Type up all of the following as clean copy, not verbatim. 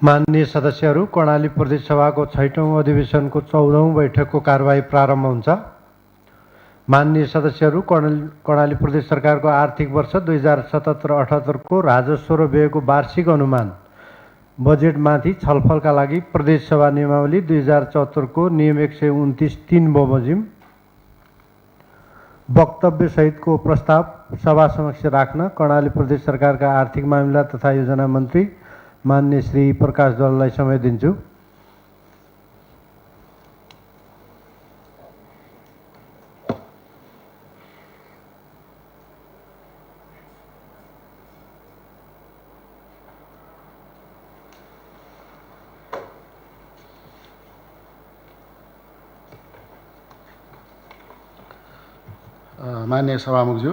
माननीय सदस्यहरू, कर्णाली प्रदेश सभाको 6औं अधिवेशनको 14औं बैठकको कारबाही प्रारम्भ हुन्छ। माननीय सदस्यहरू, कर्णाली प्रदेश सरकारको आर्थिक वर्ष 2077-78 को राजस्व र व्ययको वार्षिक अनुमान बजेटमाथि छलफलका लागि प्रदेश सभा नियमावली 2074 को नियम 129(3) बमोजिम वक्तव्य सहितको प्रस्ताव सभा समक्ष राख्न कर्णाली प्रदेश सरकारका आर्थिक मामिला तथा योजना मन्त्री माननीय श्री प्रकाश ज्वालालाई समय दिन्छु। माननीय सभामुखज्यू,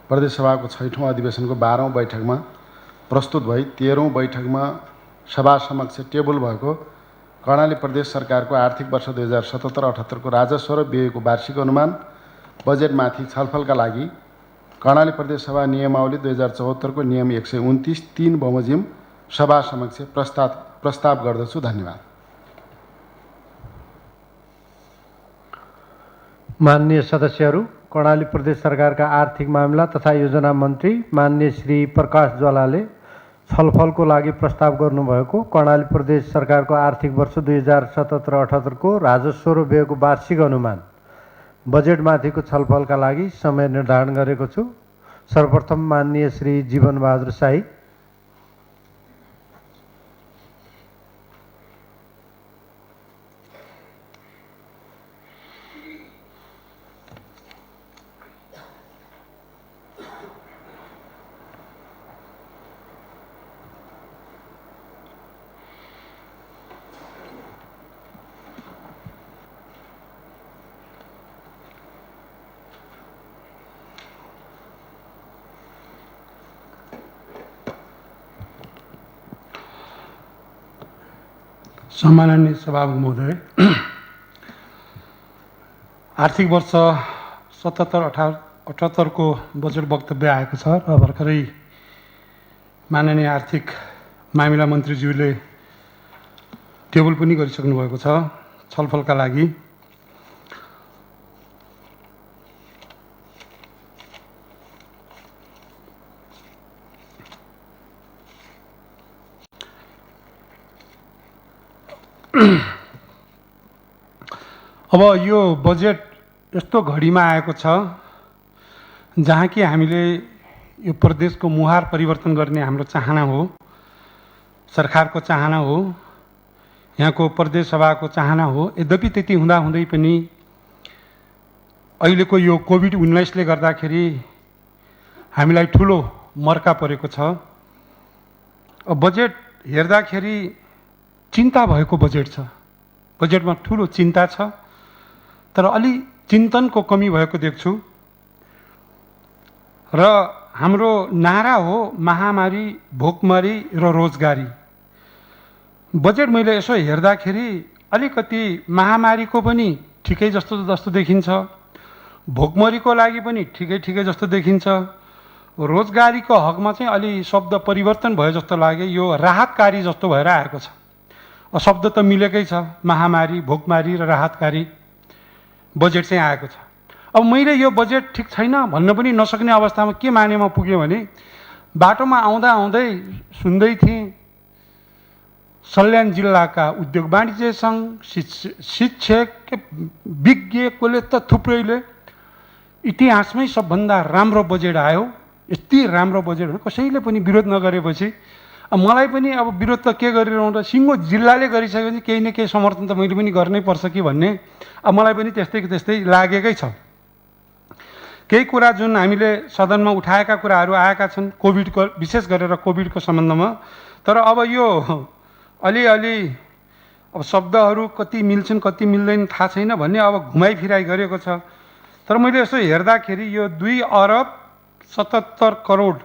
प्रदेश सभाको 6औं अधिवेशनको 12औं बैठकमा प्रस्तुत भई 13औं बैठकमा सभा समक्ष टेबल भएको कर्णाली प्रदेश सरकारको आर्थिक वर्ष 2077-78 को राजस्व र व्ययको वार्षिक अनुमान बजेटमाथि छलफलका लागि कर्णाली प्रदेश सभा नियमावली 2074 को नियम 129(3) बमोजिम सभा समक्ष प्रस्ताव गर्दछु। धन्यवाद। माननीय सदस्यहरू, कर्णाली प्रदेश सरकारका आर्थिक मामिला तथा योजना मन्त्री माननीय श्री प्रकाश ज्वालाले छलफलको लागि प्रस्ताव गर्नुभएको कर्णाली प्रदेश सरकारको आर्थिक वर्ष 2077-78 को राजस्व र व्ययको वार्षिक अनुमान बजेटमाथिको छलफलका लागि समय निर्धारण गरेको छु। सर्वप्रथम माननीय श्री जीवन बहादुर शाही। सम्माननीय सभामुख महोदय, आर्थिक वर्ष 77-78 को बजेट वक्तव्य आएको छ र भर्खरै माननीय आर्थिक मामिला मन्त्रीज्यूले टेबल पनि गरिसक्नु भएको छ छलफलका लागि। अब यो बजेट यस्तो घडीमा आएको छ जहाँ कि हामीले यो प्रदेशको मुहार परिवर्तन गर्ने हाम्रो चाहना हो, सरकारको चाहना हो, यहाँको प्रदेश सभाको चाहना हो। यद्यपि त्यति हुँदाहुँदै पनि अहिलेको यो कोभिड-19 ले गर्दाखेरि हामीलाई ठुलो मर्का परेको छ। बजेट हेर्दाखेरि चिन्ता भएको बजेट छ, बजेटमा ठुलो चिन्ता छ, तर अलि चिन्तनको कमी भएको देख्छु। र हाम्रो नारा हो महामारी, भोकमरी र रोजगारी। बजेट मैले यसो हेर्दाखेरि अलिकति महामारीको पनि ठिकै जस्तो देखिन्छ, भोकमरीको लागि पनि ठिकै जस्तो देखिन्छ, रोजगारीको हकमा चाहिँ अलि शब्द परिवर्तन भयो जस्तो लाग्यो। यो राहतकारी जस्तो भएर आएको छ। शब्द त मिलेकै छ, महामारी, भोकमारी र राहतकारी बजेट चाहिँ आएको छ। अब मैले यो बजेट ठिक छैन भन्न पनि नसक्ने अवस्थामा के मानेमा पुग्यो भने बाटोमा आउँदै सुन्दै थिएँ सल्यान जिल्लाका उद्योग वाणिज्य सङ्घ, शिक्षक, विज्ञ कसले त थुप्रैले इतिहासमै सबभन्दा राम्रो बजेट आयो, यति राम्रो बजेट हो कसैले पनि विरोध नगरेपछि मलाई पनि अब विरोध त के गरिरहँदा सिङ्गो जिल्लाले गरिसकेपछि केही न केही समर्थन त मैले पनि गर्नै पर्छ कि भन्ने अब मलाई पनि त्यस्तै लागेकै छ। केही कुरा जुन हामीले सदनमा उठाएका कुराहरू आएका छन् कोभिडको, विशेष गरेर कोभिडको सम्बन्धमा, तर अब यो अलिअलि अब शब्दहरू कति मिल्छन् कति मिल्दैन थाहा छैन भन्ने अब घुमाइफिराइ गरेको छ। तर मैले यसो हेर्दाखेरि यो 2 अरब 77 करोड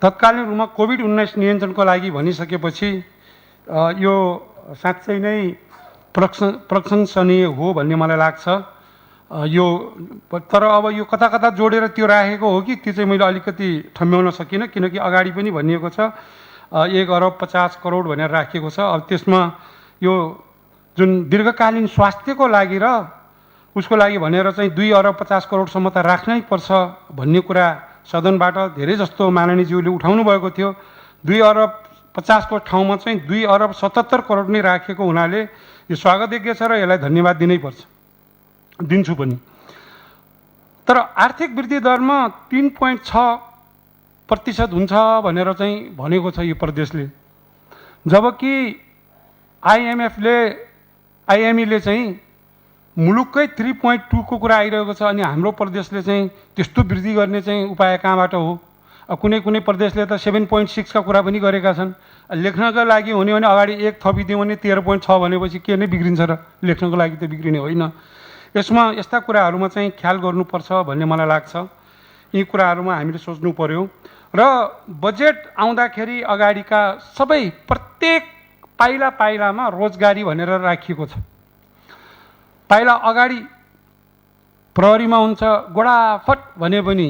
तत्कालीन रूपमा कोभिड-19 नियन्त्रणको लागि भनिसकेपछि यो साँच्चै नै प्रशंसनीय हो भन्ने मलाई लाग्छ। यो तर अब यो कता जोडेर त्यो राखेको हो कि त्यो चाहिँ मैले अलिकति ठम्ब्याउन सकिनँ, किनकि अगाडि पनि भनिएको छ 1,50,00,000,000 भनेर राखिएको छ। अब त्यसमा यो जुन दीर्घकालीन स्वास्थ्यको लागि र उसको लागि भनेर चाहिँ 2,50,00,000,000 सम्म त राख्नै पर्छ भन्ने कुरा सदनबाट धेरै जस्तो माननीयज्यूले उठाउनु भएको थियो। 2,50,00,000,000 को ठाउँमा चाहिँ 2,77,00,000,000 नै राखेको हुनाले यो स्वागतयोग्य छ र यसलाई धन्यवाद दिन्छु पनि। तर आर्थिक वृद्धि दरमा 3.6% हुन्छ भनेर चाहिँ भनेको छ यो प्रदेशले, जबकि आइएमईले चाहिँ मुलुककै 3.2 को कुरा आइरहेको छ। अनि हाम्रो प्रदेशले चाहिँ त्यस्तो वृद्धि गर्ने चाहिँ उपाय कहाँबाट हो? कुनै कुनै प्रदेशले त 7.6 का कुरा पनि गरेका छन्। लेख्नका लागि हुने भने अगाडि 1 थपिदिउँ भने 13.6 भनेपछि के नै बिग्रिन्छ र? लेख्नको लागि त बिग्रिने होइन। यसमा यस्ता कुराहरूमा चाहिँ ख्याल गर्नुपर्छ भन्ने मलाई लाग्छ। यी कुराहरूमा हामीले सोच्नु पर्यो र बजेट आउँदाखेरि अगाडिका सबै प्रत्येक पाइलामा रोजगारी भनेर राखिएको छ। पाइला अगाडि प्रहरीमा हुन्छ गोडाफट भने पनि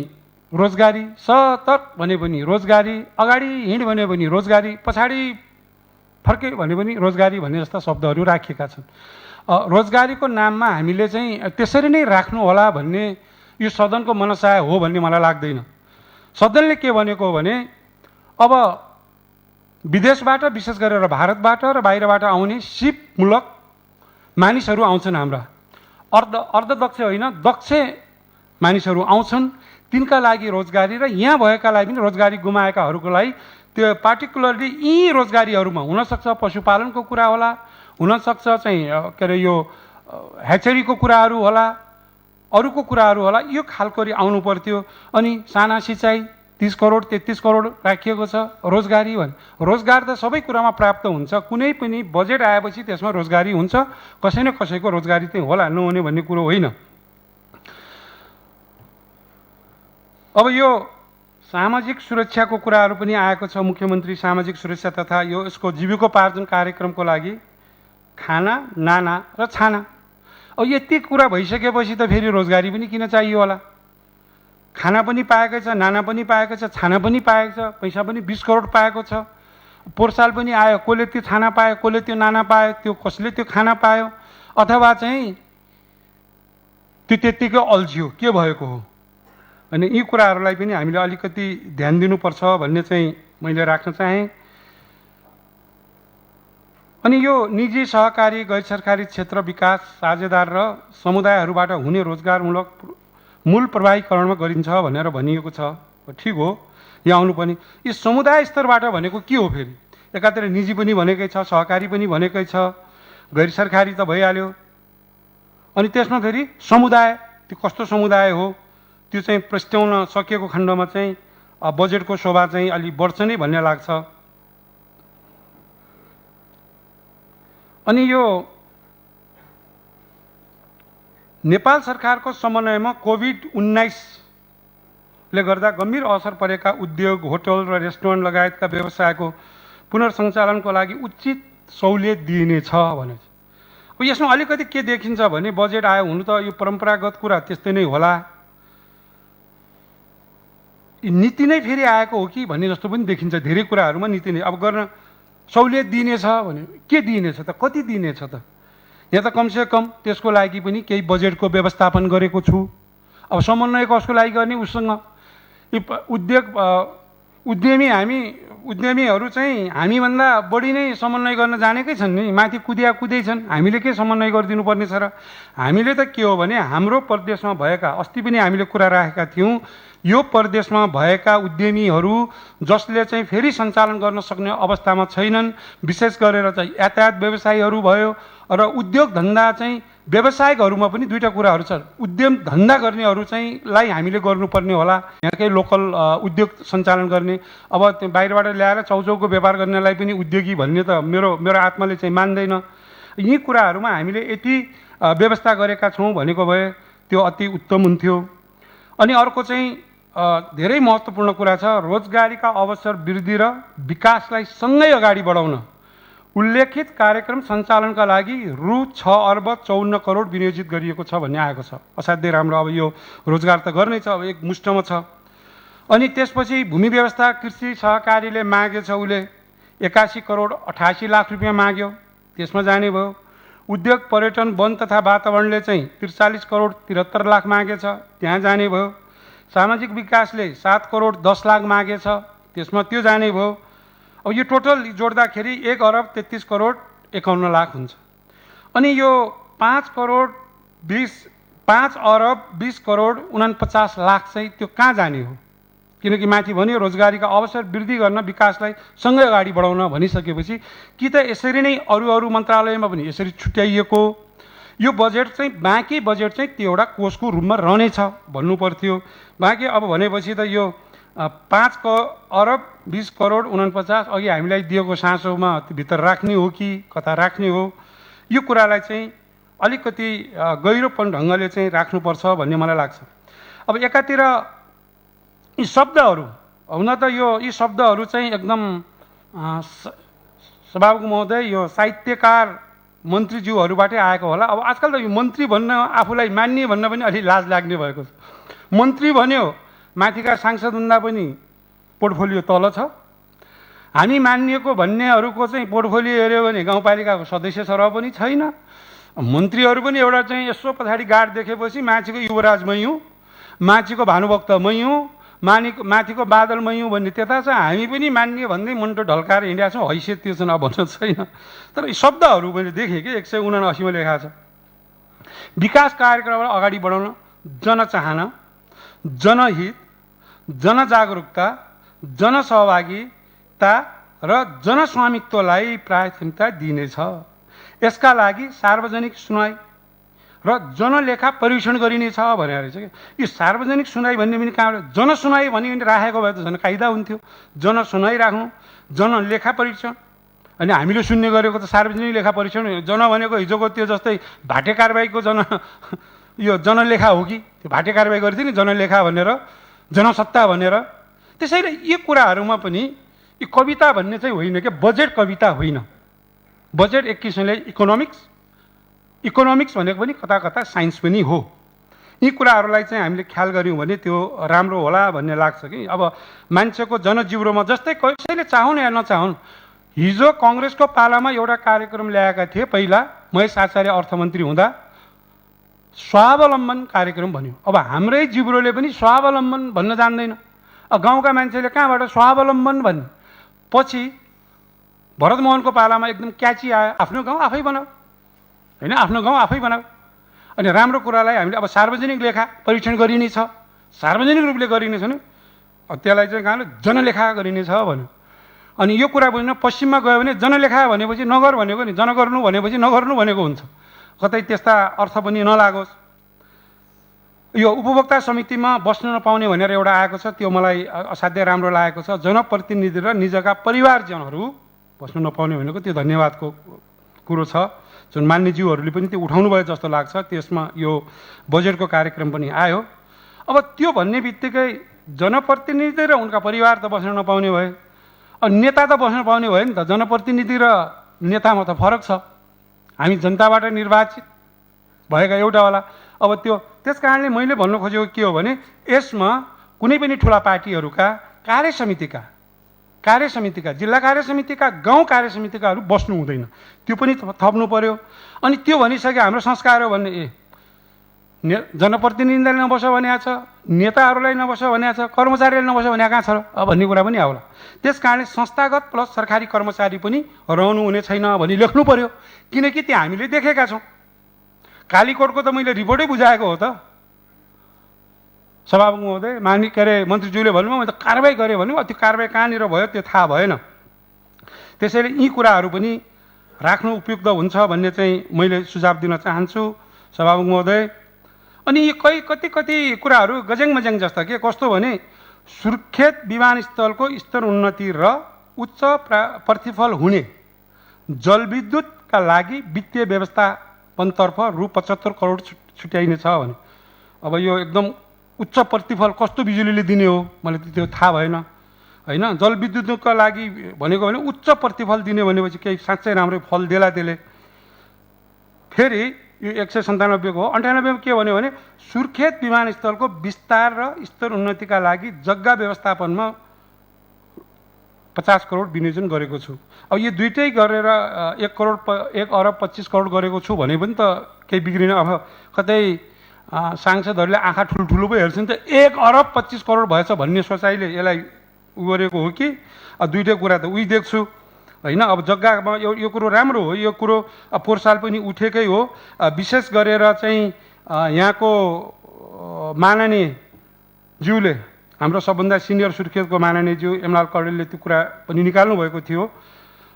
रोजगारी, सतर्क भने पनि रोजगारी, अगाडि हिँड भने पनि रोजगारी, पछाडि फर्के भने पनि रोजगारी भन्ने जस्ता शब्दहरू राखिएका छन्। रोजगारीको नाममा हामीले चाहिँ त्यसरी नै राख्नु होला भन्ने यो सदनको मनसाय हो भन्ने मलाई लाग्दैन। सदनले के भनेको हो भने अब विदेशबाट विशेष गरेर भारतबाट र बाहिरबाट आउने सिपमूलक मानिसहरू आउँछन्। हाम्रा अर्धदक्ष होइन दक्ष मानिसहरू आउँछन्, तिनका लागि रोजगारी र यहाँ भएकालाई पनि रोजगारी गुमाएकाहरूको लागि त्यो पार्टिकुलरली यी रोजगारीहरूमा हुनसक्छ पशुपालनको कुरा होला, हुनसक्छ चाहिँ के अरे यो ह्याचरीको कुराहरू होला, अरूको कुराहरू होला, यो खालको आउनु पर्थ्यो। अनि साना सिँचाइ 30 करोड 33 करोड राखिएको छ। रोजगारी रोजगार त सबै कुरामा प्राप्त हुन्छ, कुनै पनि बजेट आएपछि त्यसमा रोजगारी हुन्छ, कसै न कसैको रोजगारी चाहिँ होला, नहुने भन्ने कुरो होइन। अब यो सामाजिक सुरक्षाको कुराहरू पनि आएको छ। मुख्यमन्त्री सामाजिक सुरक्षा तथा यो यसको जीविकोपार्जन कार्यक्रमको लागि खाना, नाना र छाना। अब यति कुरा भइसकेपछि त फेरि रोजगारी पनि किन चाहियो होला? खाना पनि पाएकै छ, नाना पनि पाएको छ, छाना पनि पाएको छ, पैसा पनि 20 करोड पाएको छ। पोहोर साल पनि आयो, कसले त्यो छाना पायो, कसले त्यो नाना पायो, त्यो कसले त्यो खाना पायो, अथवा चाहिँ त्यो त्यत्तिकै अल्झियो, के भएको हो? अनि यी कुराहरूलाई पनि हामीले अलिकति ध्यान दिनुपर्छ भन्ने चाहिँ मैले राख्न चाहेँ। अनि यो निजी सहकारी गैर सरकारी क्षेत्र विकास साझेदार र समुदायहरूबाट हुने रोजगारमूलक मूल प्रवाहीकरणमा गरिन्छ भनेर भनिएको छ। ठिक हो, यहाँ आउनुपर्ने। यो समुदाय स्तरबाट भनेको के हो? फेरि एकातिर निजी पनि भनेकै छ, सहकारी पनि भनेकै छ, गैर सरकारी त भइहाल्यो। अनि त्यसमा फेरि समुदाय, त्यो कस्तो समुदाय हो त्यो चाहिँ प्रस्ट्याउन सकिएको खण्डमा चाहिँ बजेटको शोभा चाहिँ अलि बढ्छ नै भन्ने लाग्छ। अनि यो नेपाल सरकारको समन्वयमा कोभिड-19 ले गर्दा गम्भीर असर परेका उद्योग, होटल र रेस्टुरेन्ट लगायतका व्यवसायको पुनर्सञ्चालनको लागि उचित सहुलियत दिइनेछ भने। अब यसमा अलिकति के देखिन्छ भने बजेट आयो, हुनु त यो परम्परागत कुरा त्यस्तै नै होला, नीति नै फेरि आएको हो कि भन्ने जस्तो पनि देखिन्छ। धेरै कुराहरूमा नीति नै अब गर्न सहुलियत दिइनेछ भने के दिइनेछ त, कति दिइनेछ त? यहाँ त कमसेकम त्यसको लागि पनि केही बजेटको व्यवस्थापन गरेको छु। अब समन्वय कसको लागि गर्ने? उसँग उद्यमीहरू चाहिँ हामीभन्दा बढी नै समन्वय गर्न जानेकै छन् नि, माथि कुदै छन्। हामीले के समन्वय गरिदिनु पर्ने छ र? हामीले त के हो भने हाम्रो प्रदेशमा भएका, अस्ति पनि हामीले कुरा राखेका थियौँ, यो प्रदेशमा भएका उद्यमीहरू जसले चाहिँ फेरि सञ्चालन गर्न सक्ने अवस्थामा छैनन्, विशेष गरेर चाहिँ यातायात व्यवसायीहरू भयो र उद्योग धन्दा चाहिँ व्यवसायिकहरूमा पनि दुईटा कुराहरू छ। उद्यम धन्दा गर्नेहरू चाहिँ लाई हामीले गर्नुपर्ने होला, यहाँकै लोकल उद्योग सञ्चालन गर्ने। अब त्यो बाहिरबाट ल्याएर चौचौको व्यापार गर्नेलाई पनि उद्योगी भन्ने त मेरो आत्माले चाहिँ मान्दैन। यी कुराहरूमा हामीले यति व्यवस्था गरेका छौँ भनेको भए त्यो अति उत्तम हुन्थ्यो। अनि अर्को चाहिँ धेरै महत्त्वपूर्ण कुरा छ, रोजगारीका अवसर वृद्धि र विकासलाई सँगै अगाडि बढाउन उल्लेखित कार्यक्रम सञ्चालनका लागि रु 6,54 करोड विनियोजित गरिएको छ भन्ने आएको छ। असाध्यै राम्रो। अब यो रोजगार त गर्नै छ, अब एक मुष्टमा छ। अनि त्यसपछि भूमि व्यवस्था कृषि सहकारीले मागेछ, उसले 81 करोड 88 लाख रुपियाँ माग्यो, त्यसमा जाने भयो। उद्योग पर्यटन वन तथा वातावरणले चाहिँ 43 करोड 73 लाख मागेछ, त्यहाँ जाने भयो। सामाजिक विकासले 7 करोड 10 लाख मागेछ, त्यसमा त्यो जाने भयो। अब यो टोटल जोड्दाखेरि 1 अरब 33 करोड 51 लाख हुन्छ। अनि यो 5 अरब 20 करोड 49 लाख चाहिँ त्यो कहाँ जाने हो? किनकि माथि भन्यो रोजगारीका अवसर वृद्धि गर्न विकासलाई सँगै अगाडि बढाउन भनिसकेपछि कि त यसरी नै अरू मन्त्रालयमा पनि यसरी छुट्याइएको यो बजेट चाहिँ बाँकी बजेट चाहिँ त्यो एउटा कोषको रूपमा रहनेछ भन्नु पर्थ्यो। बाँकी अब भनेपछि त यो 5 अरब 20 करोड 49 अघि हामीलाई दिएको साँचोमा भित्र राख्ने हो कि कता राख्ने हो, यो कुरालाई चाहिँ अलिकति गहिरोपन ढङ्गले चाहिँ राख्नुपर्छ भन्ने मलाई लाग्छ। अब एकातिर यी शब्दहरू हुन त यी शब्दहरू चाहिँ एकदम सभामुख महोदय यो साहित्यकार मन्त्रीज्यूहरूबाटै आएको होला। अब आजकल त यो मन्त्री भन्न आफूलाई मान्ने भन्न पनि अलि लाज लाग्ने भएको छ। मन्त्री भन्यो माथिका सांसदभन्दा पनि पोर्टफोलियो तल छ। हामी मानिएको भन्नेहरूको चाहिँ पोर्टफोलियो हेऱ्यो भने गाउँपालिकाको सदस्य सरह पनि छैन। मन्त्रीहरू पनि एउटा चाहिँ यसो पछाडि गाड देखेपछि माथिको युवराज मै हुँ, माथिको भानुभक्त मै हुँ, माथिको बादल मै हुँ भन्ने त्यता छ। हामी पनि मान्ने भन्दै मन्टो ढल्काएर हिँडेका छौँ, हैसियत त्यो चाहिँ अब भन्न छैन। तर यी शब्दहरू मैले देखेँ कि 179 मा लेखा छ। विकास कार्यक्रमलाई अगाडि बढाउन जनचाहना, जनहित, जनजागरुकता, जनसहभागिता र जनस्वामित्वलाई प्राथमिकता दिइनेछ। यसका लागि सार्वजनिक सुनाइ र जनलेखा परीक्षण गरिनेछ भनेर रहेछ कि यो सार्वजनिक सुनाइ भन्ने पनि कहाँ जनसुनाइ भनी राखेको भए त झन् कायदा हुन्थ्यो। जनसुनाइ राख्नु, जनलेखा परीक्षण। अनि हामीले सुन्ने गरेको त सार्वजनिक लेखा परीक्षण जन भनेको हिजोको त्यो जस्तै भाटे कारबाहीको यो जनलेखा हो कि त्यो भाटे कारबाही गर्थ्यो नि जनलेखा भनेर, जनसत्ता भनेर। त्यसैले यी कुराहरूमा पनि यो कविता भन्ने चाहिँ होइन कि बजेट कविता होइन। बजेट एक किसिमले इकोनोमिक्स भनेको पनि कता कता साइन्स पनि हो। यी कुराहरूलाई चाहिँ हामीले ख्याल गऱ्यौँ भने त्यो राम्रो होला भन्ने लाग्छ कि अब मान्छेको जनजीवनमा जस्तै कसैले चाहुन् या नचाहुन्, हिजो कङ्ग्रेसको पालामा एउटा कार्यक्रम ल्याएका थिए पहिला महेश आचार्य अर्थमन्त्री हुँदा, स्वावलम्बन कार्यक्रम भन्यो। अब हाम्रै जिब्रोले पनि स्वावलम्बन भन्न जान्दैन। गाउँका मान्छेले कहाँबाट स्वावलम्बन भन्ने? पछि भरतमोहनको पालामा एकदम क्याची आयो, आफ्नो गाउँ आफै बनाऊ, होइन आफ्नो गाउँ आफै बनाऊ। अनि राम्रो कुरालाई हामीले अब सार्वजनिक लेखा परीक्षण गरिनेछ, सार्वजनिक रूपले गरिनेछ नि, त्यसलाई चाहिँ कहाँले जनलेखा गरिनेछ भन्यो। अनि यो कुरा बुझ्न पश्चिममा गयो भने जनलेखा भनेपछि नगर भनेको नि, जनगर्नु भनेपछि नगर्नु भनेको हुन्छ। कतै त्यस्ता अर्थ पनि नलागोस्। यो उपभोक्ता समितिमा बस्न नपाउने भनेर एउटा आएको छ, त्यो मलाई असाध्यै राम्रो लागेको छ। जनप्रतिनिधि र निजका परिवारजनहरू बस्न नपाउने भनेको त्यो धन्यवादको कुरो छ, जुन मान्यज्यूहरूले पनि त्यो उठाउनु भयो जस्तो लाग्छ। त्यसमा यो बजेटको कार्यक्रम पनि आयो। अब त्यो भन्ने बित्तिकै जनप्रतिनिधि र उनका परिवार त बस्न नपाउने भए, नेता त बस्न पाउने भयो नि त। जनप्रतिनिधि र नेतामा त फरक छ। हामी जनताबाट निर्वाचित भएका एउटा होला। अब त्यो त्यस कारणले मैले भन्नु खोजेको के हो भने यसमा कुनै पनि ठुला पार्टीहरूका कार्यसमितिका जिल्ला कार्यसमितिका गाउँ कार्यसमितिकाहरू बस्नु हुँदैन, त्यो पनि थप्नु पर्यो। अनि त्यो भनिसके हाम्रो संस्कार हो भन्ने जनप्रतिनिधिलाई नबस भनेको छ, नेताहरूलाई नबस भनेको छ, कर्मचारीलाई नबस भनेको कहाँ छ र भन्ने कुरा पनि आउला। त्यस कारणले संस्थागत प्लस सरकारी कर्मचारी पनि रहनु हुने छैन भनी लेख्नु पर्यो, किनकि त्यो हामीले देखेका छौँ। कालीकोटको त मैले रिपोर्टै बुझाएको हो त। सभामुख महोदय मन्त्रीज्यूले भन्नुभयो मैले त कारबाही गरेँ भन्नु, त्यो कारबाही कहाँनिर भयो त्यो थाहा भएन। त्यसैले यी कुराहरू पनि राख्नु उपयुक्त हुन्छ भन्ने चाहिँ मैले सुझाव दिन चाहन्छु सभामुख महोदय। अनि यी कति कुराहरू गज्याङ जस्ता के कस्तो भने सुर्खेत विमानस्थलको स्तर उन्नति र उच्च प्रतिफल हुने जलविद्युतका लागि वित्तीय व्यवस्थापनतर्फ रु 75 करोड छुट्याइनेछ भने अब यो एकदम उच्च प्रतिफल कस्तो बिजुलीले दिने हो मलाई त्यो थाहा भएन होइन। जलविद्युतका लागि भनेको भने उच्च प्रतिफल दिने भनेपछि केही साँच्चै राम्रो फल देला त्यसले। फेरि यो 197 को हो। 98 के भन्यो भने सुर्खेत विमानस्थलको विस्तार र स्तर उन्नतिका लागि जग्गा व्यवस्थापनमा 50 करोड विनियोजन गरेको छु। अब यो दुइटै गरेर 1 अरब 25 करोड गरेको छु भने पनि त केही बिग्रिन। अब कतै सांसदहरूले आँखा ठुल्ठुलो पो हेर्छन् त 1 अरब 25 करोड भएछ भन्ने सोचाइले यसलाई उ गरेको हो कि दुइटै कुरा त उही देख्छु होइन। अब जग्गामा यो कुरो राम्रो हो, यो कुरो पोहोर साल पनि उठेकै हो। विशेष गरेर चाहिँ यहाँको माननीय ज्यूले, हाम्रो सबभन्दा सिनियर सुर्खेतको माननीय ज्यू एमलाल कौडेलले त्यो कुरा पनि निकाल्नु भएको थियो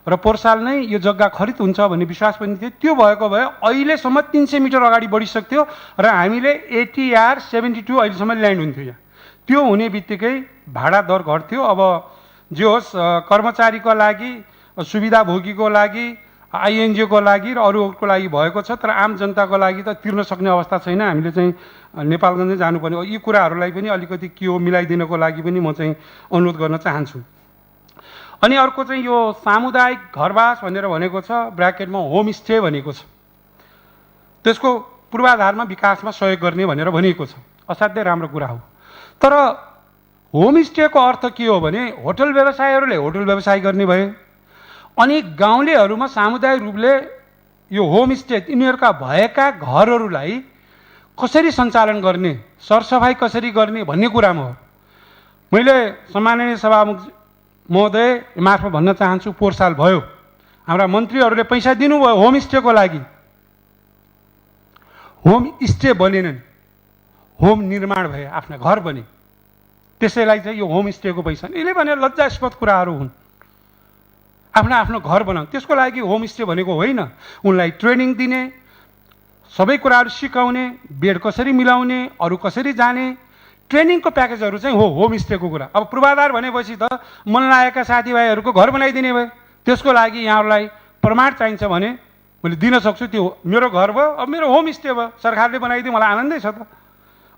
र पोहोर साल नै यो जग्गा खरिद हुन्छ भन्ने विश्वास पनि थियो। त्यो भएको भए अहिलेसम्म 300 मिटर अगाडि बढिसक्थ्यो र हामीले ATR 72 अहिलेसम्म ल्यान्ड हुन्थ्यो यहाँ। त्यो हुने बित्तिकै भाडा दर घट्थ्यो। अब जे होस्, कर्मचारीको लागि, सुविधा भोगीको लागि, INGO को लागि र अरूको लागि भएको छ, तर आम जनताको लागि त तिर्न सक्ने अवस्था छैन। हामीले चाहिँ नेपालगञ्जै जानुपर्ने। यी कुराहरूलाई पनि अलिकति के हो मिलाइदिनको लागि पनि म चाहिँ अनुरोध गर्न चाहन्छु। अनि अर्को चाहिँ यो सामुदायिक घरवास भनेर भनेको छ, ब्र्याकेटमा होमस्टे भनेको छ। त्यसको पूर्वाधारमा विकासमा सहयोग गर्ने भनेर भनिएको छ। असाध्यै राम्रो कुरा हो। तर होमस्टेको अर्थ के हो भने होटल व्यवसायीहरूले होटल व्यवसाय गर्ने भए, अनि गाउँलेहरूमा सामुदायिक रूपले यो होमस्टे यिनीहरूका भएका घरहरूलाई कसरी सञ्चालन गर्ने, सरसफाइ कसरी गर्ने भन्ने कुरामा हो। मैले सम्माननीय सभामुख महोदय मार्फत भन्न चाहन्छु, पोहोर साल भयो हाम्रा मन्त्रीहरूले पैसा दिनुभयो होमस्टेको लागि। होमस्टे बनेनन्, होम निर्माण भए, आफ्ना घर बने। त्यसैलाई चाहिँ यो होमस्टेको पैसा, यसले भने लज्जास्पद कुराहरू हुन्। आफ्नो आफ्नो घर बनाऊ, त्यसको लागि होमस्टे भनेको होइन। उनलाई ट्रेनिङ दिने, सबै कुराहरू सिकाउने, बेड कसरी मिलाउने, अरू कसरी जाने, ट्रेनिङको प्याकेजहरू चाहिँ हो होमस्टेको कुरा। अब पूर्वाधार भनेपछि त मन लागेका साथीभाइहरूको घर बनाइदिने भए, त्यसको लागि यहाँहरूलाई प्रमाण चाहिन्छ भने मैले दिन सक्छु। त्यो मेरो घर भयो, अब मेरो होमस्टे भयो, सरकारले बनाइदियो, मलाई आनन्दै छ त।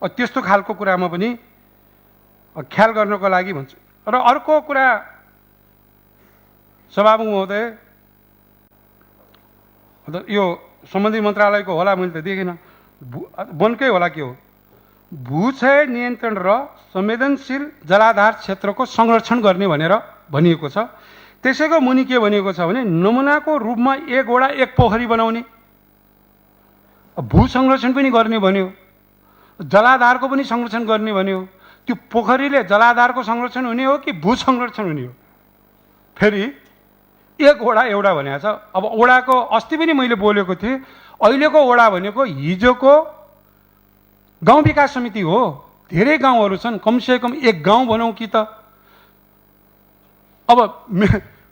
अब त्यस्तो खालको कुरामा पनि ख्याल गर्नको लागि भन्छु। र अर्को कुरा सभामुख महोदय, यो सम्बन्धित मन्त्रालयको होला, मैले त देखिनँ, वनकै होला के हो, भूक्षय नियन्त्रण र संवेदनशील जलाधार क्षेत्रको संरक्षण गर्ने भनेर भनिएको छ। त्यसैको मुनि के भनिएको छ भने नमुनाको रूपमा 1 वडा 1 पोखरी बनाउने, भू संरक्षण पनि गर्ने भन्यो, जलाधारको पनि संरक्षण गर्ने भन्यो। त्यो पोखरीले जलाधारको संरक्षण हुने हो कि भू संरक्षण हुने हो? फेरि 1 वडा एउटा भनेको छ। अब वडाको अस्ति पनि मैले बोलेको थिएँ, अहिलेको वडा भनेको हिजोको गाउँ विकास समिति हो। धेरै गाउँहरू छन्, कमसेकम 1 गाउँ भनौँ कि त। अब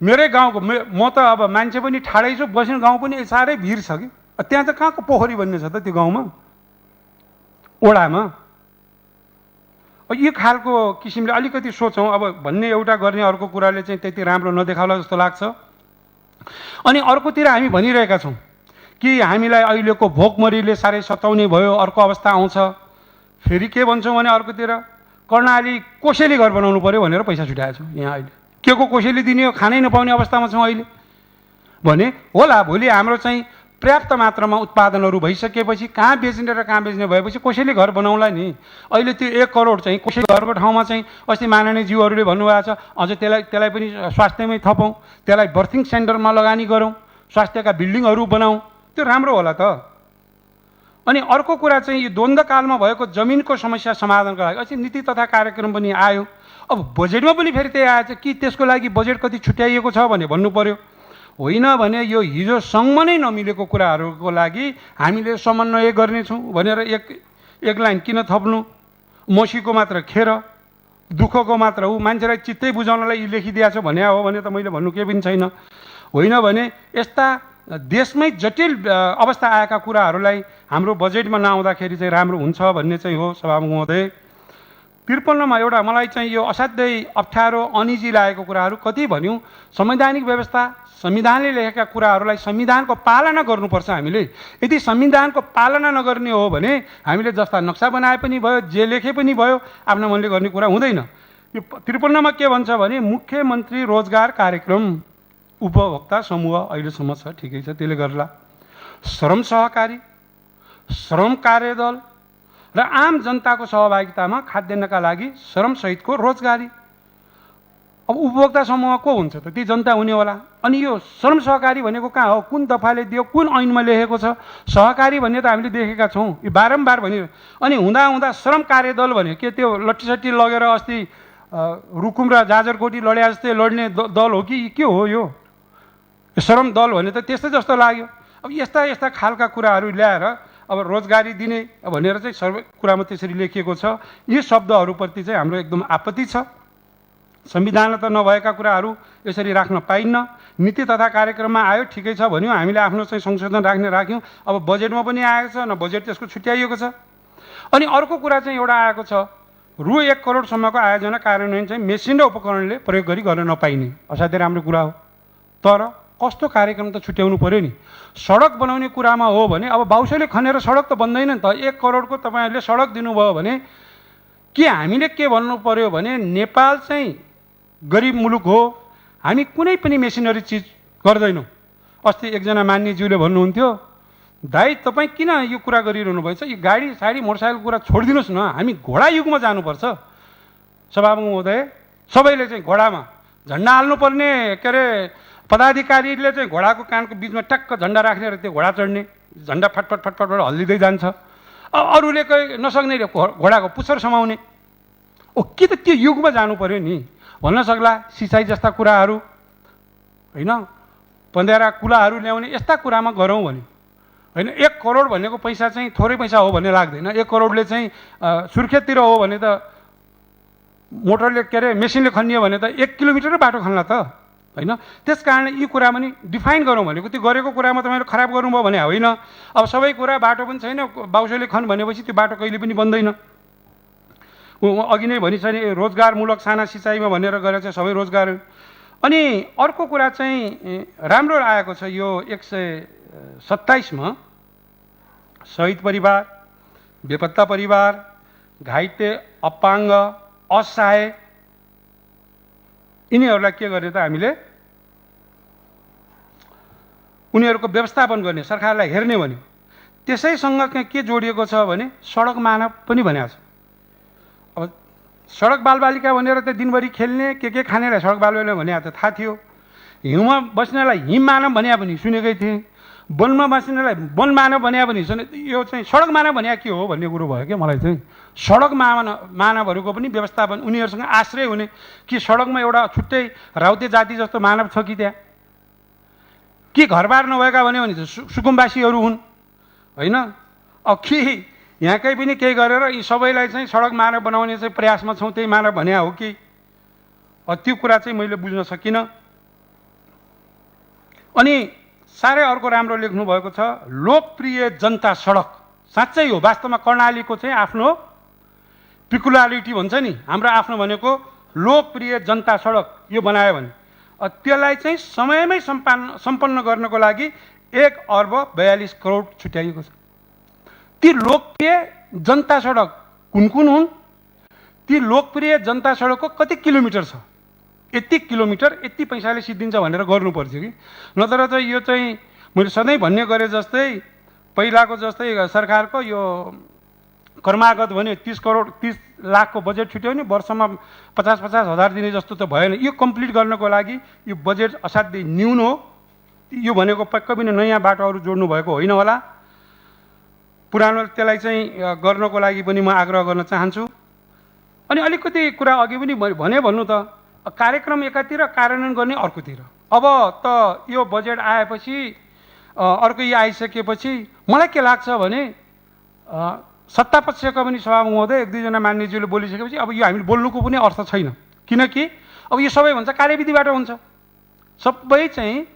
मेरै गाउँको म त अब मान्छे पनि ठाडै छु, बस्ने गाउँ पनि साह्रै भिर छ कि, त्यहाँ त कहाँको पोखरी बन्ने छ त त्यो गाउँमा, वडामा? यो खालको किसिमले अलिकति सोचौँ। अब भन्ने एउटा गर्ने अर्को कुराले चाहिँ त्यति राम्रो नदेखाउला जस्तो लाग्छ। अनि अर्कोतिर हामी भनिरहेका छौँ कि हामीलाई अहिलेको भोकमरीले साह्रै सताउने भयो, अर्को अवस्था आउँछ। फेरि के भन्छौँ भने अर्कोतिर कर्णाली कोसेली घर बनाउनु पर्यो भनेर पैसा छुट्याएको छ। यहाँ अहिले के को कोसेली दिने हो, खानै नपाउने अवस्थामा छौँ अहिले भने होला। भोलि हाम्रो चाहिँ पर्याप्त मात्रामा उत्पादनहरू भइसकेपछि कहाँ बेच्ने र कहाँ बेच्ने भएपछि कोसेली घर बनाउँला नि। अहिले त्यो 1 करोड चाहिँ कोसेली घरको ठाउँमा चाहिँ अस्ति माननीय ज्यूहरूले भन्नुभएको छ, अझ त्यसलाई पनि स्वास्थ्यमै थपौँ, त्यसलाई बर्थिङ सेन्टरमा लगानी गरौँ, स्वास्थ्यका बिल्डिङहरू बनाऊँ, त्यो राम्रो होला त। अनि अर्को कुरा चाहिँ यो द्वन्द्वकालमा भएको जमिनको समस्या समाधानको लागि अस्ति नीति तथा कार्यक्रम पनि आयो। अब बजेटमा पनि फेरि त्यही आएछ कि त्यसको लागि बजेट कति छुट्याइएको छ भने भन्नु पर्यो। होइन भने यो हिजो सङ्घमा नै नमिलेको कुराहरूको लागि हामीले समन्वय गर्नेछौँ भनेर एक लाइन किन थप्नु? मसीको मात्र खेर, दुःखको मात्र ऊ, मान्छेलाई चित्तै बुझाउनलाई लेखिदिएको छ भने हो भने त मैले भन्नु केही पनि छैन। होइन भने यस्ता देशमै जटिल अवस्था आएका कुराहरूलाई हाम्रो बजेटमा नआउँदाखेरि चाहिँ राम्रो हुन्छ भन्ने चाहिँ हो। सभामुख महोदय, 53मा एउटा मलाई चाहिँ यो असाध्यै अप्ठ्यारो अनिजी लागेको कुराहरू कति भन्यौँ, संवैधानिक व्यवस्था, संविधानले लेखेका कुराहरूलाई संविधानको पालना गर्नुपर्छ हामीले। यदि संविधानको पालना नगर्ने हो भने हामीले जस्ता नक्सा बनाए पनि भयो, जे लेखे पनि भयो, आफ्नो मनले गर्ने कुरा हुँदैन। यो 53मा के भन्छ भने मुख्यमन्त्री रोजगार कार्यक्रम उपभोक्ता समूह अहिलेसम्म छ, ठिकै छ, त्यसले गर्ला। श्रम सहकारी, श्रम कार्यदल र आम जनताको सहभागितामा खाद्यान्नका लागि श्रम सहितको रोजगारी। अब उपभोक्ता समूह को हुन्छ त? ती जनता हुनेवाला। अनि यो श्रम सहकारी भनेको कहाँ हो? कुन दफाले दियो? कुन ऐनमा लेखेको छ? सहकारी भन्ने त हामीले देखेका छौँ, यो बारम्बार भनियो। अनि हुँदा श्रम कार्यदल भन्यो के त्यो लट्ठीसट्टी लगेर अस्ति रुकुम र जाजरकोटी लडे जस्तै लड्ने दल हो कि के हो यो? श्रम दल भने त त्यस्तै जस्तो लाग्यो। अब यस्ता यस्ता खालका कुराहरू ल्याएर अब रोजगारी दिने भनेर चाहिँ सर्व कुरामा त्यसरी लेखिएको छ। यी शब्दहरूप्रति चाहिँ हाम्रो एकदम आपत्ति छ। संविधानमा त नभएका कुराहरू यसरी राख्न पाइन्न। नीति तथा कार्यक्रममा आयो, ठिकै छ भन्यो, हामीले आफ्नो चाहिँ संशोधन राख्यौँ। अब बजेटमा पनि आएको छ, न बजेट त्यसको छुट्याइएको छ। अनि अर्को कुरा चाहिँ एउटा आएको छ, रु 1 करोडसम्मको आयोजना कार्यान्वयन चाहिँ मेसिन र उपकरणले प्रयोग गरी गर्न नपाइने। असाध्यै राम्रो कुरा हो, तर कस्तो कार्यक्रम त छुट्याउनु पर्यो नि। सडक बनाउने कुरामा हो भने अब बाउसोले खनेर सडक त बन्दैन नि त। 1 करोडको तपाईँहरूले सडक दिनुभयो भने के हामीले के भन्नु पर्यो भने नेपाल चाहिँ गरिब मुलुक हो, हामी कुनै पनि मेसिनरी चिज गर्दैनौँ। अस्ति एकजना मान्यज्यूले भन्नुहुन्थ्यो, दाइ तपाईँ किन यो कुरा गरिरहनु भएछ? यो गाडी साडी मोटरसाइकल कुरा छोडिदिनुहोस् न, हामी घोडा युगमा जानुपर्छ। सभामुख महोदय, सबैले चाहिँ घोडामा झन्डा हाल्नुपर्ने, के अरे पदाधिकारीले चाहिँ घोडाको कानको बिचमा टक्क झन्डा राख्ने र त्यो घोडा चढ्ने, झन्डा फटफट फटफट हल्लिँदै जान्छ। अरूले कोही नसक्ने घोडाको पुच्छर समाउने। ओ के त त्यो युगमा जानु पर्यो नि भन्न सक्ला। सिँचाइ जस्ता कुराहरू होइन, पँधेरा कुलाहरू ल्याउने, यस्ता कुरामा गरौँ भने होइन। 1 करोड भनेको पैसा चाहिँ थोरै पैसा हो भन्ने लाग्दैन। 1 करोडले चाहिँ सुर्खेततिर हो भने त मोटरले के अरे मेसिनले खनियो भने त 1 किलोमिटर बाटो खन्ला त होइन। त्यस कारण यी कुरा पनि डिफाइन गरौँ भनेको। त्यो गरेको कुरामा तपाईँले खराब गर्नुभयो भने होइन। अब सबै कुरा बाटो पनि छैन, बाउसोले खन भनेपछि त्यो बाटो कहिले पनि बन्दैन। अघि नै भनिन्छ नि रोजगारमूलक साना सिँचाइमा भनेर गरेर चाहिँ सबै रोजगार। अनि अर्को कुरा चाहिँ राम्रो आएको छ यो 127 मा शहीद परिवार, बेपत्ता परिवार, घाइते, अपाङ्ग, असहाय यिनीहरूलाई के गर्ने त? हामीले उनीहरूको व्यवस्थापन गर्ने, सरकारलाई हेर्ने भन्यो। त्यसैसँग के जोडिएको छ भने सडक मानव पनि भनेको छ। अब सडक बालबालिका भनेर त दिनभरि खेल्ने के खानेलाई सडक बालबालिका भने त थाहा थियो। हिउँमा बस्नेलाई हिम मानव भने पनि सुनेकै थिएँ। वनमा बस्नेलाई वन मानव भने पनि सुने। यो चाहिँ सडक मानव भने के हो भन्ने कुरो भयो क्या मलाई चाहिँ। सडक मानवहरूको पनि व्यवस्थापन, उनीहरूसँग आश्रय हुने। कि सडकमा एउटा छुट्टै राउते जाति जस्तो मानव छ कि त्यहाँ? के घरबार नभएका भने सुकुम्बासीहरू हुन् होइन? अब के यहाँकै पनि केही गरेर यी सबैलाई चाहिँ सडक मानव बनाउने चाहिँ प्रयासमा छौँ, त्यही मानव भने हो कि? त्यो कुरा चाहिँ मैले बुझ्न सकिनँ। अनि साह्रै अर्को राम्रो लेख्नु भएको छ, लोकप्रिय जनता सडक। साँच्चै हो, वास्तवमा कर्णालीको चाहिँ आफ्नो पिकुलारिटी भन्छ नि, हाम्रो आफ्नो भनेको लोकप्रिय जनता सडक यो बनायो भने त्यसलाई चाहिँ समयमै सम्पन्न गर्नको लागि 1 अर्ब 42 करोड छुट्याइएको छ। ती लोकप्रिय जनता सडक कुन कुन हुन्? ती लोकप्रिय जनता सडकको कति किलोमिटर छ? यति किलोमिटर यति पैसाले सिद्धिन्छ भनेर गर्नुपर्छ कि। नत्र चाहिँ यो चाहिँ मैले सधैँ भन्ने गरेँ जस्तै पहिलाको जस्तै सरकारको यो कर्मागत भने 30 करोड 30 लाखको बजेट छुट्याउने, वर्षमा 50-50 हजार दिने जस्तो त भएन। यो कम्प्लिट गर्नको लागि यो बजेट असाध्यै न्यून हो। यो भनेको पक्कै पनि नयाँ बाटोहरू जोड्नु भएको होइन होला। पुरानो त्यसलाई चाहिँ गर्नको लागि पनि म आग्रह गर्न चाहन्छु। अनि अलिकति कुरा अघि पनि भने भन्नु त, कार्यक्रम एकातिर कार्यान्वयन गर्ने अर्कोतिर। अब त यो बजेट आएपछि अर्को यो आइसकेपछि मलाई के लाग्छ भने सत्ता पक्षका पनि सभामुख महोदय 1-2 जना मान्यज्यूले बोलिसकेपछि अब यो हामीले बोल्नुको पनि अर्थ छैन। किनकि अब यो सबै भन्छ कार्यविधिबाट हुन्छ। सबै चाहिँ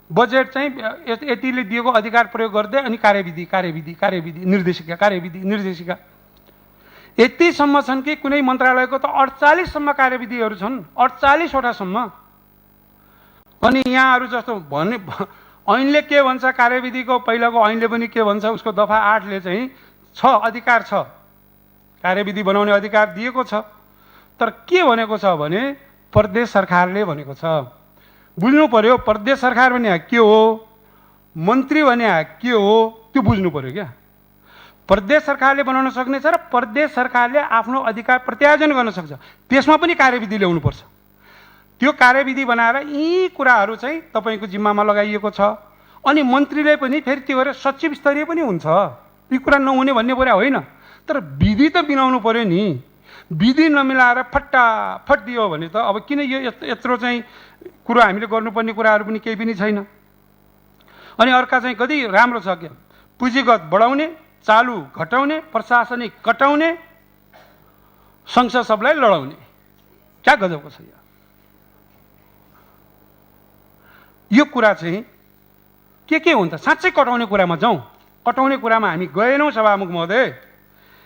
बजेट चाहिँ यतिले दिएको अधिकार प्रयोग गर्दै अनि कार्यविधि कार्यविधि कार्यविधि निर्देशिका कार्यविधि निर्देशिका यतिसम्म छन् कि कुनै मन्त्रालयको त 48 सम्म कार्यविधिहरू छन्, 48 वटासम्म। अनि यहाँहरू जस्तो भने ऐनले के भन्छ, कार्यविधिको पहिलाको ऐनले पनि के भन्छ, उसको दफा 8ले चाहिँ अधिकार छ, कार्यविधि बनाउने अधिकार दिएको छ। तर के भनेको छ भने प्रदेश सरकारले भनेको छ। बुझ्नु पर्यो, प्रदेश सरकार भने के हो, मन्त्री भने के हो, त्यो बुझ्नु पर्यो क्या। प्रदेश सरकारले बनाउन सक्ने छ र प्रदेश सरकारले आफ्नो अधिकार प्रत्यायोजन गर्न सक्छ, त्यसमा पनि कार्यविधि ल्याउनुपर्छ। त्यो कार्यविधि बनाएर यी कुराहरू चाहिँ तपाईँको जिम्मामा लगाइएको छ। अनि मन्त्रीले पनि फेरि त्यो गरेर सचिव स्तरीय पनि हुन्छ। यो कुरा नहुने भन्ने कुरा होइन, तर विधि त मिलाउनु पर्यो नि। विधि नमिलाएर फटाफट दियो भने त अब किन यो यत्रो चाहिँ कुरो हामीले गर्नुपर्ने कुराहरू पनि केही पनि छैन। अनि अर्का चाहिँ कति राम्रो छ क्या, पुँजीगत बढाउने, चालु घटाउने, प्रशासनिक कटाउने, संसद सबलाई लडाउने। क्या गजबको छ यो कुरा चाहिँ के हुन्छ? साँच्चै कटाउने कुरामा जाउँ। कटाउने कुरामा हामी गएनौँ सभामुख महोदय।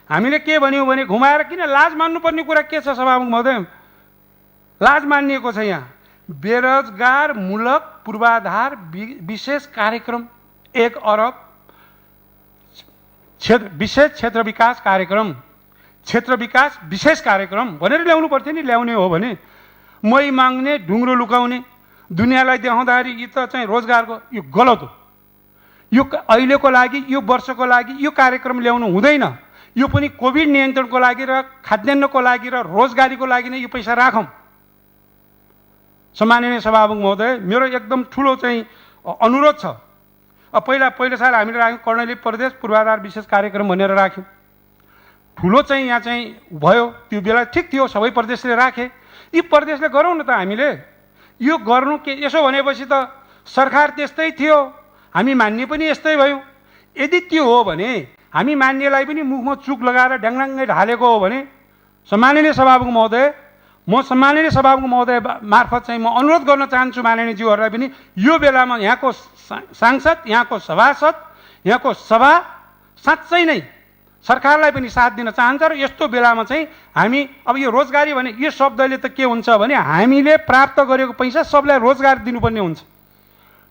हामीले के भन्यौँ भने घुमाएर किन लाज मान्नुपर्ने कुरा के छ सभामुख महोदय? लाज मानिएको छ यहाँ। बेरोजगार मूलक पूर्वाधार विशेष कार्यक्रम 1 अरब विशेष क्षेत्र विकास कार्यक्रम, क्षेत्र विकास विशेष कार्यक्रम भनेर ल्याउनु पर्थ्यो नि। ल्याउने हो भने मै माग्ने ढुङ्ग्रो लुकाउने, दुनियाँलाई देखाउँदाखेरि यी त चाहिँ रोजगारको, यो गलत हो। यो अहिलेको लागि, यो वर्षको लागि यो कार्यक्रम ल्याउनु हुँदैन। यो पनि कोभिड नियन्त्रणको लागि र खाद्यान्नको लागि र रोजगारीको लागि नै यो पैसा राखौँ। सम्माननीय सभामुख महोदय, मेरो एकदम ठुलो चाहिँ अनुरोध छ। पहिला साल हामीले राख्यौँ कर्णाली प्रदेश पूर्वाधार विशेष कार्यक्रम भनेर राख्यौँ। ठुलो चाहिँ यहाँ चाहिँ भयो, त्यो बेला ठिक थियो, सबै प्रदेशले राखे। यी प्रदेशले गरौँ न त। हामीले यो गर्नु के यसो भनेपछि त सरकार त्यस्तै थियो, हामी मान्ने पनि यस्तै भयो। यदि त्यो हो भने हामी मान्नेलाई पनि मुखमा चुक लगाएर ढ्याङढ्याङ्गै ढालेको हो भने सम्माननीय सभामुख महोदय, म सम्माननीय सभामुख महोदय मार्फत चाहिँ म अनुरोध गर्न चाहन्छु माननीयज्यूहरूलाई पनि, यो बेलामा यहाँको सांसद, यहाँको सभासद, यहाँको सभा साँच्चै नै सरकारलाई पनि साथ दिन चाहन्छ। र यस्तो बेलामा चाहिँ हामी अब यो रोजगारी भने यो शब्दले त के हुन्छ भने हामीले प्राप्त गरेको पैसा सबलाई रोजगार दिनुपर्ने हुन्छ।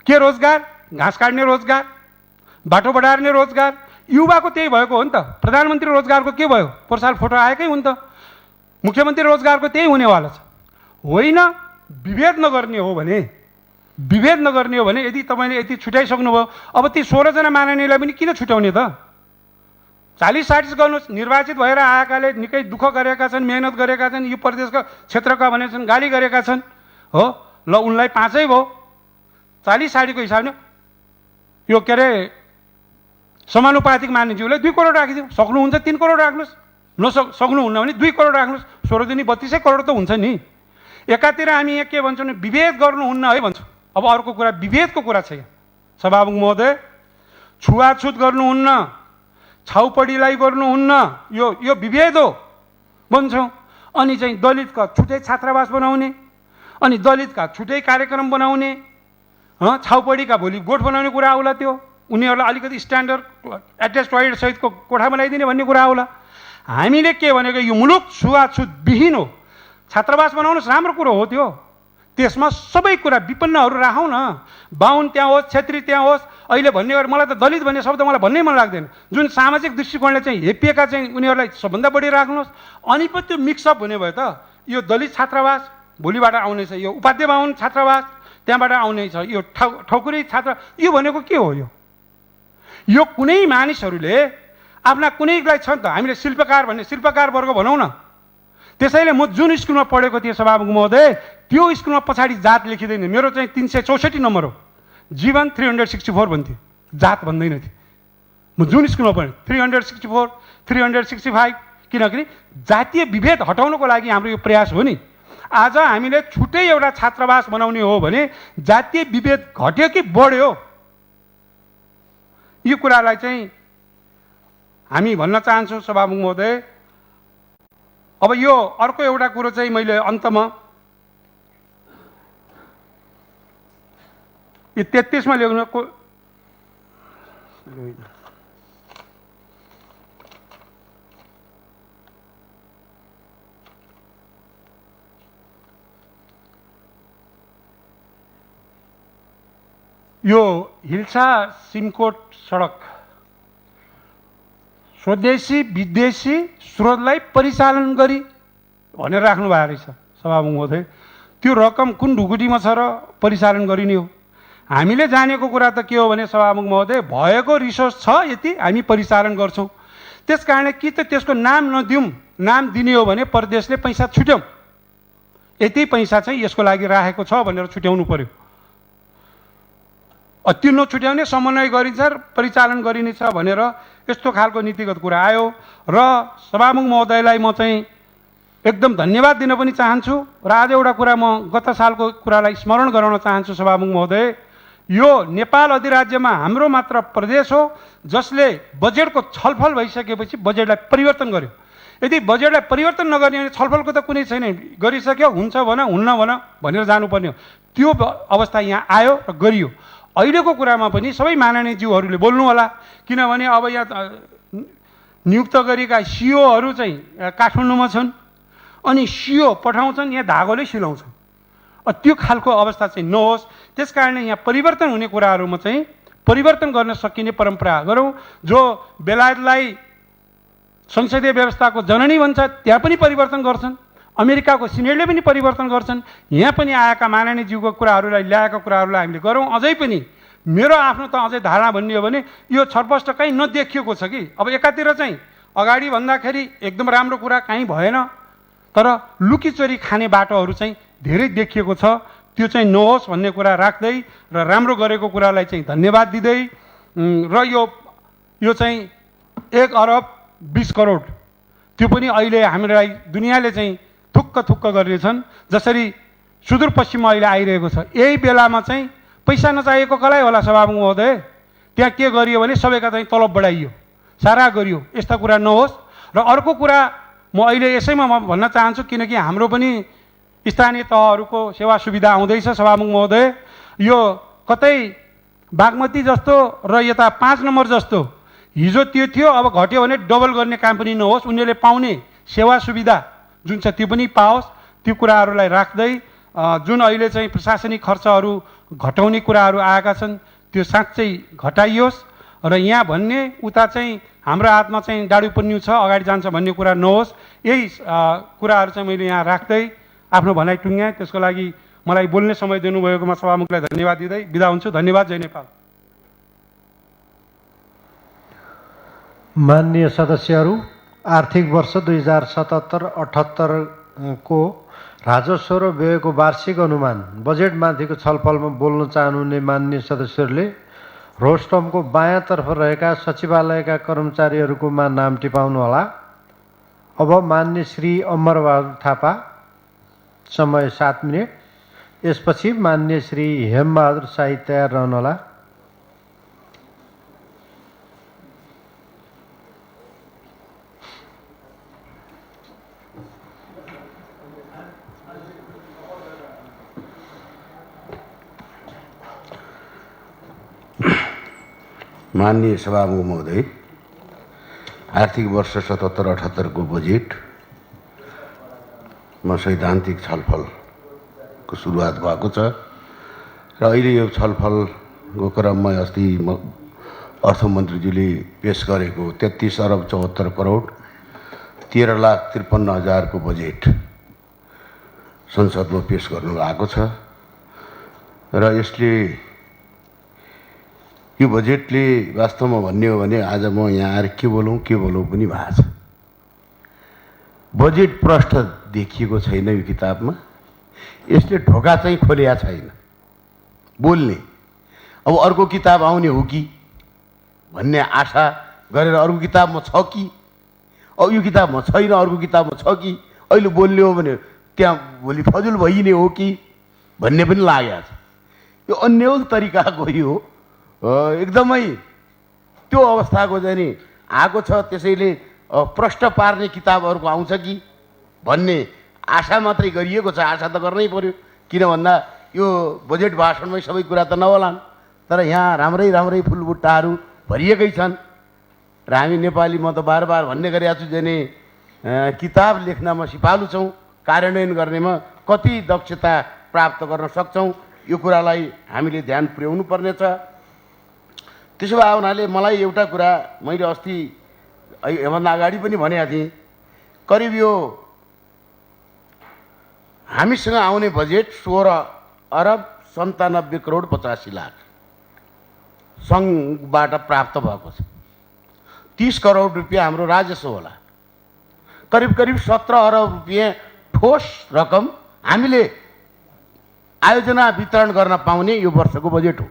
के रोजगार? घाँस काट्ने रोजगार, बाटो बढार्ने रोजगार। युवाको त्यही भएको हो नि त। प्रधानमन्त्री रोजगारको के भयो? पोहोर फोटो आएकै हो नि त। मुख्यमन्त्री रोजगारको त्यही हुनेवाला छ। होइन, विभेद नगर्ने हो भने, विभेद नगर्ने हो भने यदि तपाईँले यति छुट्याइसक्नुभयो, अब ती 16 जना माननीयलाई पनि किन छुट्याउने त? 40-60 गर्नुहोस्। निर्वाचित भएर आएकाले निकै दुःख गरेका छन्, मेहनत गरेका छन्, यो प्रदेशका क्षेत्रका भने छन्, गाली गरेका छन् हो। ल उनलाई 5 भयो। 40-60 को हिसाबले यो के अरे समानुपातिक मान्यज्यूलाई 2 करोड राखिदिउँ। सक्नुहुन्छ 3 करोड राख्नुहोस्, सक्नुहुन्न भने 2 करोड राख्नुहोस्। 16 दुनी 32 करोड त हुन्छ नि। एकातिर हामी यहाँ के भन्छौँ भने विभेद गर्नुहुन्न है भन्छौँ। अब अर्को कुरा विभेदको कुरा छ यहाँ सभामुख महोदय। छुवाछुत गर्नुहुन्न, छाउपडीलाई गर्नुहुन्न, यो विभेद हो भन्छौँ। अनि चाहिँ दलितका छुट्टै छात्रावास बनाउने, अनि दलितका छुट्टै कार्यक्रम बनाउने, छाउपडीका भोलि गोठ बनाउने कुरा आउला। त्यो उनीहरूलाई अलिकति स्ट्यान्डर्ड एट्याच टोयलेट सहितको कोठा बनाइदिने भन्ने कुरा आउला। हामीले के भनेको यो मुलुक छुवाछुत विहीन हो। छात्रावास बनाउनुहोस्, राम्रो कुरो हो त्यो। त्यसमा सबै कुरा विपन्नहरू राखौँ न। बाहुन त्यहाँ होस्, छेत्री त्यहाँ होस्। अहिले भन्ने गरे मलाई त दलित भन्ने शब्द मलाई भन्नै मन लाग्दैन। जुन सामाजिक दृष्टिकोणले चाहिँ हेपिएका चाहिँ उनीहरूलाई सबभन्दा बढी राख्नुहोस्। अनि पो त्यो मिक्सअप हुने भयो त। यो दलित छात्रावास भोलिबाट आउने छ, यो उपाध्याय बाहुन छात्रावास त्यहाँबाट आउने छ, यो ठकुरी छात्र, यो भनेको के हो? यो कुनै मानिसहरूले आफ्ना कुनैलाई छ नि त। हामीले शिल्पकार भन्ने शिल्पकार वर्ग भनौँ न। त्यसैले म जुन स्कुलमा पढेको थिएँ सभामुख महोदय, त्यो स्कुलमा पछाडि जात लेखिँदैन। मेरो चाहिँ 364 नम्बर हो, जीवन 364 भन्थ्यो, जात भन्दैन थियो। म जुन स्कुलमा पढेँ 364, 365, किनकि जातीय विभेद हटाउनको लागि हाम्रो यो प्रयास हो नि। आज हामीले छुट्टै एउटा छात्रावास बनाउने हो भने जातीय विभेद घट्यो कि बढ्यो? यो कुरालाई चाहिँ हामी भन्न चाहन्छौँ सभामुख महोदय। अब यो अर्को एउटा कुरो चाहिँ मैले अन्तमा यो 33 मा लेख्नुको यो हिल्सा सिमकोट सडक स्वदेशी विदेशी स्रोतलाई परिचालन गरी भनेर राख्नु भएको रहेछ सभामुख महोदय। त्यो रकम कुन ढुकुटीमा छ र परिचालन गरिने हो? हामीले जानेको कुरा त के हो भने सभामुख महोदय, भएको रिसोर्स छ यति हामी परिचालन गर्छौँ। त्यसकारणले कि त त्यसको नाम नदिउँ, नाम दिने हो भने प्रदेशले पैसा छुट्यौँ। यति पैसा चाहिँ यसको लागि राखेको छ भनेर छुट्याउनु पर्यो। त्यो नछुट्याउने समन्वय गरिन्छ र परिचालन गरिनेछ भनेर यस्तो खालको नीतिगत कुरा आयो। र सभामुख महोदयलाई म चाहिँ एकदम धन्यवाद दिन पनि चाहन्छु। र आज एउटा कुरा म गत सालको कुरालाई स्मरण गराउन चाहन्छु। सभामुख महोदय, यो नेपाल अधिराज्यमा हाम्रो मात्र प्रदेश हो जसले बजेटको छलफल भइसकेपछि बजेटलाई परिवर्तन गर्यो। यदि बजेटलाई परिवर्तन नगर्ने भने छलफलको त कुनै छैन, गरिसक्यो, हुन्छ भन हुन्न भन भनेर जानुपर्ने हो। त्यो अवस्था यहाँ आयो र गरियो। अहिलेको कुरामा पनि सबै माननीय ज्यूहरूले बोल्नु होला, किनभने अब यहाँ नियुक्त गरेका सिओहरू चाहिँ काठमाडौँमा छन् अनि सिओ पठाउँछन्, यहाँ धागोले सिलाउँछन्। त्यो खालको अवस्था चाहिँ नहोस्। त्यस कारणले यहाँ परिवर्तन हुने कुराहरूमा चाहिँ परिवर्तन गर्न सकिने परम्परा गरौँ। जो बेलायतलाई संसदीय व्यवस्थाको जननी भन्छ त्यहाँ पनि परिवर्तन गर्छन्, अमेरिकाको सिनेटले पनि परिवर्तन गर्छन्। यहाँ पनि आएका माननीय ज्यूको कुराहरूलाई ल्याएका कुराहरूलाई हामीले गरौँ। अझै पनि मेरो आफ्नो त अझै धारणा भन्ने हो भने यो छरपष्ट कहीँ नदेखिएको छ कि अब एकातिर चाहिँ अगाडि भन्दाखेरि एकदम राम्रो कुरा कहीँ भएन, तर लुकीचोरी खाने बाटोहरू चाहिँ धेरै देखिएको छ। त्यो चाहिँ नहोस् भन्ने कुरा राख्दै र राम्रो गरेको कुरालाई चाहिँ धन्यवाद दिँदै र यो चाहिँ 1 अरब 20 करोड त्यो पनि अहिले हामीलाई दुनियाँले चाहिँ थुक्क गर्नेछन्। जसरी सुदूरपश्चिममा अहिले आइरहेको छ, यही बेलामा चाहिँ पैसा नचाहिएको कसलाई होला सभामुख महोदय? त्यहाँ के गरियो भने सबैका चाहिँ तलब बढाइयो, सारा गरियो। यस्ता कुरा नहोस्। र अर्को कुरा म अहिले यसैमा म भन्न चाहन्छु, किनकि हाम्रो पनि स्थानीय तहहरूको सेवा सुविधा आउँदैछ सभामुख महोदय। यो कतै बागमती जस्तो र यता 5 नम्बर जस्तो हिजो त्यो थियो, अब घट्यो भने डबल गर्ने काम पनि नहोस्। उनीहरूले पाउने सेवा सुविधा जुन छ त्यो पनि पाओस्। त्यो कुराहरूलाई राख्दै जुन अहिले चाहिँ प्रशासनिक खर्चहरू घटाउने कुराहरू आएका छन् त्यो साँच्चै घटाइयोस्। र यहाँ भन्ने उता चाहिँ हाम्रो हातमा चाहिँ डाडु पन्यु छ, अगाडि जान्छ भन्ने कुरा नहोस्। यही कुराहरू चाहिँ मैले यहाँ राख्दै आफ्नो भनाइ टुङ्ग्याएँ। त्यसको लागि मलाई बोल्ने समय दिनुभएकोमा सभामुखलाई धन्यवाद दिँदै बिदा हुन्छु। धन्यवाद। जय नेपाल। माननीय सदस्यहरू, आर्थिक वर्ष 2077-78 को राजस्व र व्ययको वार्षिक अनुमान बजेटमाथिको छलफलमा बोल्न चाहनुहुने माननीय सदस्यहरूले रोस्टमको बायाँतर्फ रहेका सचिवालयका कर्मचारीहरूकोमा नाम टिपाउनुहोला। अब माननीय श्री अमरबहादुर थापा, समय 7 मिनट। यसपछि माननीय श्री हेमबहादुर शाही तयार रहनुहोला। माननीय सभामुख महोदय, आर्थिक वर्ष 77-78 को बजेटमा सैद्धान्तिक छलफलको सुरुवात भएको छ र अहिले यो छलफलको क्रममा अस्ति अर्थमन्त्रीज्यूले पेश गरेको 33 अरब 74 करोड 13,53,000 को बजेट संसदमा पेश गर्नु भएको छ। र यसले यो बजेटले वास्तवमा भन्ने हो भने आज म यहाँ आएर के बोलौँ पनि भएको छ। बजेट प्रष्ठ देखिएको छैन यो किताबमा। यसले ढोका चाहिँ खोलेको छैन बोल्ने। अब अर्को किताब आउने हो कि भन्ने आशा गरेर अर्को किताबमा छ कि, अब यो किताबमा छैन अर्को किताबमा छ कि, अहिले बोल्ने हो भने त्यहाँ भोलि फजुल भइने हो कि भन्ने पनि लागेको छ। यो अन्य तरिकाको यो एकदमै त्यो अवस्थाको चाहिँ नि आएको छ। त्यसैले प्रष्ट पार्ने किताबहरूको आउँछ कि भन्ने आशा मात्रै गरिएको छ। आशा त गर्नै पर्यो, किन भन्दा यो बजेट भाषणमै सबै कुरा त नहोलान्, तर यहाँ राम्रै फुलबुट्टाहरू भरिएकै छन्। र हामी नेपाली म त बार भन्ने गरेको छु जाने किताब लेख्नमा सिपालु छौँ, कार्यान्वयन गर्नेमा कति दक्षता प्राप्त गर्न सक्छौँ यो कुरालाई हामीले ध्यान पुर्याउनु पर्नेछ। त्यसो भए हुनाले मलाई एउटा कुरा मैले अस्ति योभन्दा अगाडि पनि भनेको थिएँ, करिब यो हामीसँग आउने बजेट 16 अरब 97 करोड 85 लाख सङ्घबाट प्राप्त भएको छ। 30 करोड रुपियाँ हाम्रो राजस्व होला। करिब 17 अरब रुपियाँ ठोस रकम हामीले आयोजना वितरण गर्न पाउने यो वर्षको बजेट हो।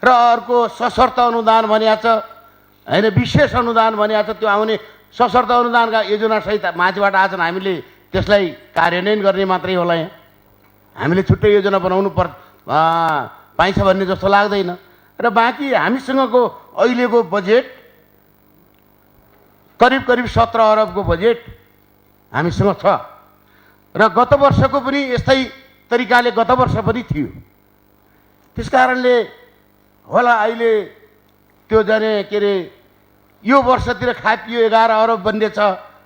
र अर्को सशर्त अनुदान भनिएको छ होइन, विशेष अनुदान भनिएको छ, त्यो आउने सशर्त अनुदानका योजनासहित माथिबाट आछन्, हामीले त्यसलाई कार्यान्वयन गर्ने मात्रै होला। यहाँ हामीले छुट्टै योजना बनाउनु पाइन्छ भन्ने जस्तो लाग्दैन। र बाँकी हामीसँगको अहिलेको बजेट करिब करिब 17 अरबको बजेट हामीसँग छ। र गत वर्षको पनि यस्तै तरिकाले गत वर्ष पनि थियो। त्यस कारणले होला अहिले त्यो जाने के अरे यो वर्षतिर खापियो 11 अरब बन्ने छ,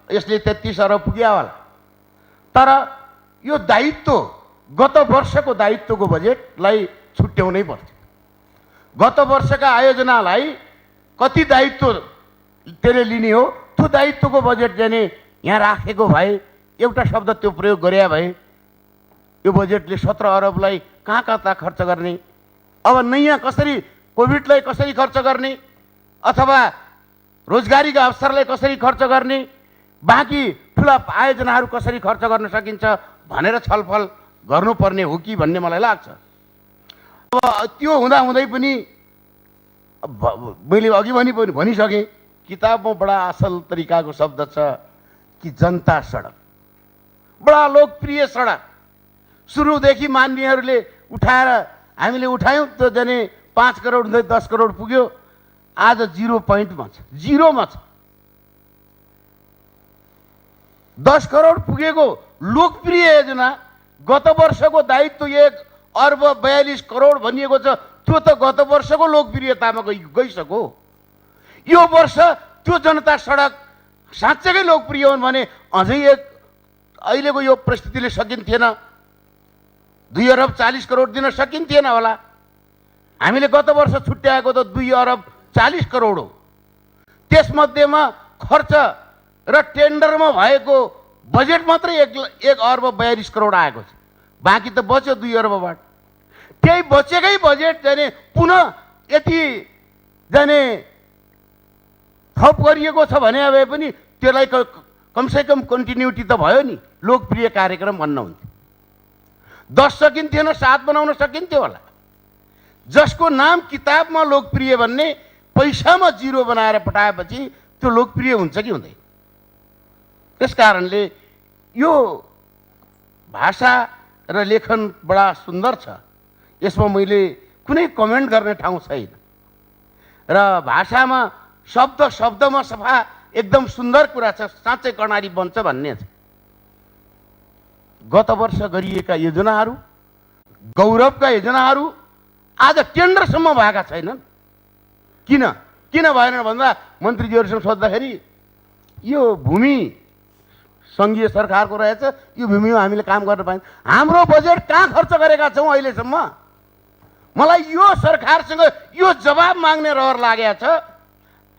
यसले 33 अरब पुग्यो होला। तर यो दायित्व गत वर्षको दायित्वको बजेटलाई छुट्याउनै पर्थ्यो। गत वर्षका आयोजनालाई कति दायित्व त्यसले लिने हो, त्यो दायित्वको बजेट जाने यहाँ राखेको भए, एउटा शब्द त्यो प्रयोग गरे भए यो बजेटले 17 अरबलाई कहाँ कता खर्च गर्ने, अब नयाँ कसरी कोभिडलाई कसरी खर्च गर्ने, अथवा रोजगारीका अवसरलाई कसरी खर्च गर्ने, बाँकी ठुला आयोजनाहरू कसरी खर्च गर्न सकिन्छ भनेर छलफल गर्नुपर्ने हो कि भन्ने मलाई लाग्छ। अब त्यो हुँदाहुँदै पनि मैले अघि भनिसकेँ, किताबमा बडा असल तरिकाको शब्द छ कि जनता सडक, बडा लोकप्रिय सडक। सुरुदेखि मान्नेहरूले उठाएर हामीले उठायौँ, त्यो जाने 5 करोड 10 करोड पुग्यो, आज 0 पोइन्टमा छ, 0मा छ। 10 करोड पुगेको लोकप्रिय योजना गत वर्षको दायित्व 1 अर्ब 42 करोड भनिएको छ, त्यो त गत वर्षको लोकप्रियतामा गइसक्यो। यो वर्ष त्यो जनता सडक साँच्चै लोकप्रिय हुन् भने अझै अहिलेको यो परिस्थितिले सकिन्थेन, 2 अरब 40 करोड दिन सकिन्थेन होला। हामीले गत वर्ष छुट्याएको त 2 अरब 40 करोड हो। त्यसमध्येमा खर्च र टेन्डरमा भएको बजेट मात्रै 1 अर्ब 42 करोड आएको छ, बाँकी त बच्यो 2 अरबबाट। त्यही बचेकै बजेट जाने पुनः यति जाने थप गरिएको छ भने भए पनि त्यसलाई कमसेकम कन्टिन्युटी त भयो नि, लोकप्रिय कार्यक्रम भन्न हुन्थ्यो। 10 सकिन्थेन, 7 बनाउन सकिन्थ्यो होला। जसको नाम किताबमा लोकप्रिय भन्ने पैसामा 0 बनाएर पठाएपछि त्यो लोकप्रिय हुन्छ कि हुँदैन? त्यस कारणले यो भाषा र लेखन बडा सुन्दर छ, यसमा मैले कुनै कमेन्ट गर्ने ठाउँ छैन। र भाषामा शब्दमा सफा एकदम सुन्दर कुरा छ, साँच्चै कर्णाली बन्छ भन्ने छ। गत वर्ष गरिएका योजनाहरू, गौरवका योजनाहरू आज टेन्डरसम्म भएका छैनन्। किन भएन भन्दा मन्त्रीज्यूहरूसँग सोद्धाखेरि यो भूमि सङ्घीय सरकारको रहेछ, यो भूमिमा हामीले काम गर्न पाइन्छ। हाम्रो बजेट कहाँ खर्च गरेका छौँ अहिलेसम्म? मलाई यो सरकारसँग यो जवाब माग्ने रहर लागेको छ।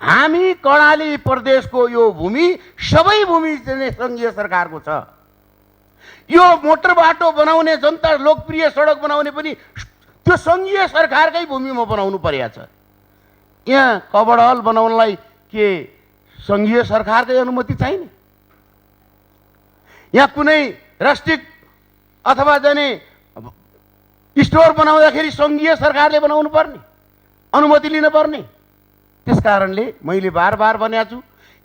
हामी कर्णाली प्रदेशको यो भूमि सबै भूमि सङ्घीय सरकारको छ। यो मोटर बाटो बनाउने, जनता लोकप्रिय सडक बनाउने पनि त्यो सङ्घीय सरकारकै भूमिमा बनाउनु परेको छ। यहाँ कभर हल बनाउनलाई के सङ्घीय सरकारकै अनुमति चाहिने? यहाँ कुनै रेस्ट्रिक्ट अथवा जाने स्टोर बनाउँदाखेरि सङ्घीय सरकारले बनाउनु पर्ने, अनुमति लिन पर्ने। त्यस कारणले मैले बार बार भनेको छु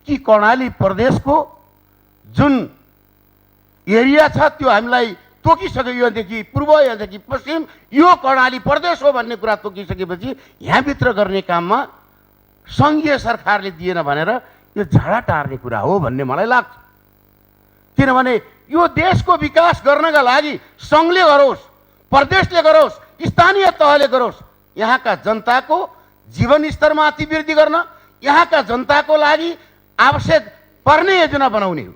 कि कर्णाली प्रदेशको जुन एरिया छ त्यो हामीलाई तोकिसक्यो। यहाँदेखि पूर्व, यहाँदेखि पश्चिम, यो कर्णाली प्रदेश हो भन्ने कुरा तोकिसकेपछि यहाँभित्र गर्ने काममा सङ्घीय सरकारले दिएन भनेर यो झाडा टार्ने कुरा हो भन्ने मलाई लाग्छ। किनभने यो देशको विकास गर्नका लागि सङ्घले गरोस्, प्रदेशले गरोस्, स्थानीय तहले गरोस्, यहाँका जनताको जीवन स्तरमा अतिवृद्धि गर्न, यहाँका जनताको लागि आवश्यक पर्ने योजना बनाउने हो।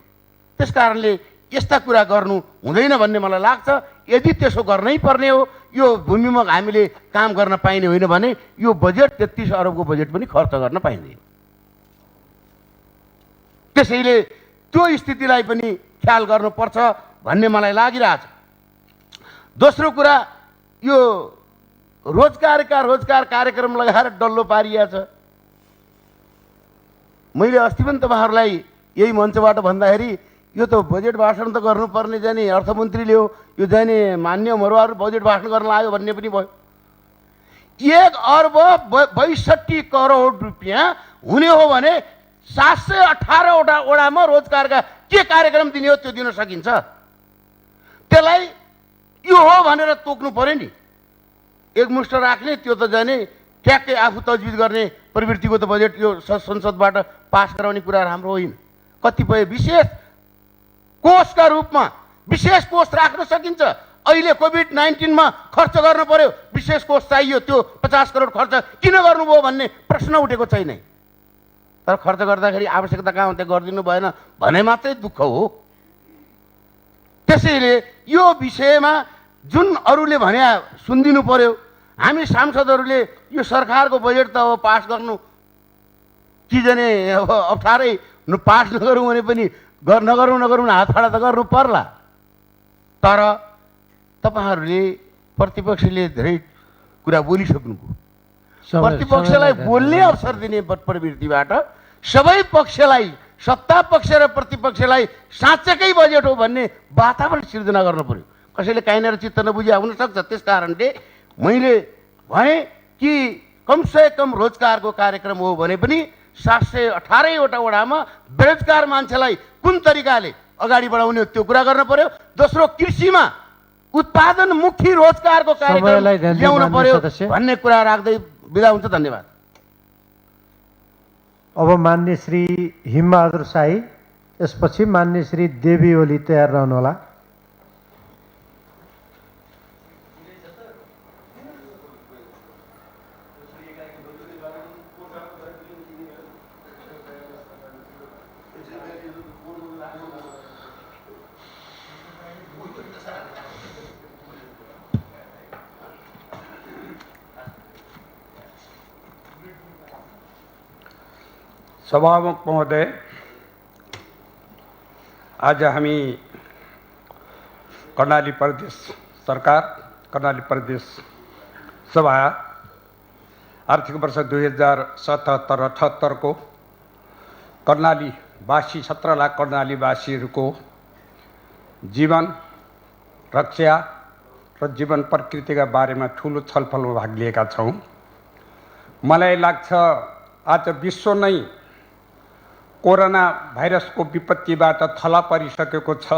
त्यस कारणले यस्ता कुरा गर्नु हुँदैन भन्ने मलाई लाग्छ। यदि त्यसो गर्नै पर्ने हो, यो भूमिमा हामीले काम गर्न पाइने होइन भने यो बजेट 33 अरबको बजेट पनि खर्च गर्न पाइँदैन। त्यसैले त्यो स्थितिलाई पनि ख्याल गर्नुपर्छ भन्ने मलाई लागिरहेछ। दोस्रो कुरा, यो रोजगार कार्यक्रम लगाएर डल्लो पारिया छ। मैले अस्ति पनि तपाईँहरूलाई यही मञ्चबाट भन्दाखेरि यो त बजेट भाषण त गर्नुपर्ने जाने अर्थमन्त्रीले हो, यो जाने मान्य मरुवाहरू बजेट भाषण गर्न लाग्यो भन्ने पनि भयो। 1 अर्ब 62 करोड रुपियाँ हुने हो भने 718वटा वडामा रोजगारका के कार्यक्रम दिने हो त्यो दिन सकिन्छ। त्यसलाई यो हो भनेर तोक्नु पर्यो नि। एकमुष्ट राख्ने त्यो त जाने ट्याक्कै आफू तजविज गर्ने प्रवृत्तिको त बजेट यो संसदबाट पास गराउने कुरा राम्रो होइन। कतिपय विशेष कोषका रूपमा विशेष कोष राख्न सकिन्छ। अहिले कोभिड-19 खर्च गर्नु पर्यो, विशेष कोष चाहियो, त्यो 50 करोड खर्च किन गर्नुभयो भन्ने प्रश्न उठेको छैन। तर खर्च गर्दाखेरि आवश्यकता कहाँ हुन्छ गरिदिनु भएन भने मात्रै दुःख हो। त्यसैले यो विषयमा जुन अरूले भने सुनिदिनु पर्यो, हामी सांसदहरूले यो सरकारको बजेट त अब पास गर्नु कि जाने अब अप्ठ्यारै पास नगरौँ भने पनि नगरौँ हात खडा त गर्नु पर्ला। तर तपाईँहरूले प्रतिपक्षले धेरै कुरा बोलिसक्नुभयो। प्रतिपक्षलाई बोल्ने अवसर दिने प्रवृत्तिबाट सबै पक्षलाई, सत्ता पक्ष र प्रतिपक्षलाई साँच्चैकै बजेट हो भन्ने वातावरण सिर्जना गर्नु पर्यो। कसैले काहीँनिर चित्त नबुझिया हुनसक्छ। त्यस कारणले मैले भने कि कमसेकम रोजगारको कार्यक्रम हो भने पनि 718वटा वडामा बेरोजगार मान्छेलाई कुन तरिकाले अगाडि बढाउने हो त्यो कुरा गर्न पर्यो। दोस्रो, कृषिमा उत्पादनमुखी रोजगारको कार्यक्रम ल्याउनु पर्यो भन्ने कुरा राख्दै बिदा हुन्छ। धन्यवाद। अब मान्य श्री हिमबहादुर शाही, यसपछि मान्य श्री देवी ओली तयार रहनुहोला। सभामुख महोदय, आज हामी कर्णाली प्रदेश सरकार, कर्णाली प्रदेश सभा आर्थिक वर्ष 2077-78 को कर्णालीवासी 17 लाख कर्णालीवासीहरूको जीवन रक्षा र जीवन प्रकृतिका बारेमा ठुलो छलफलमा भाग लिएका छौँ। मलाई लाग्छ आज विश्व नै कोरोना भाइरसको विपत्तिबाट थला परिसकेको छ।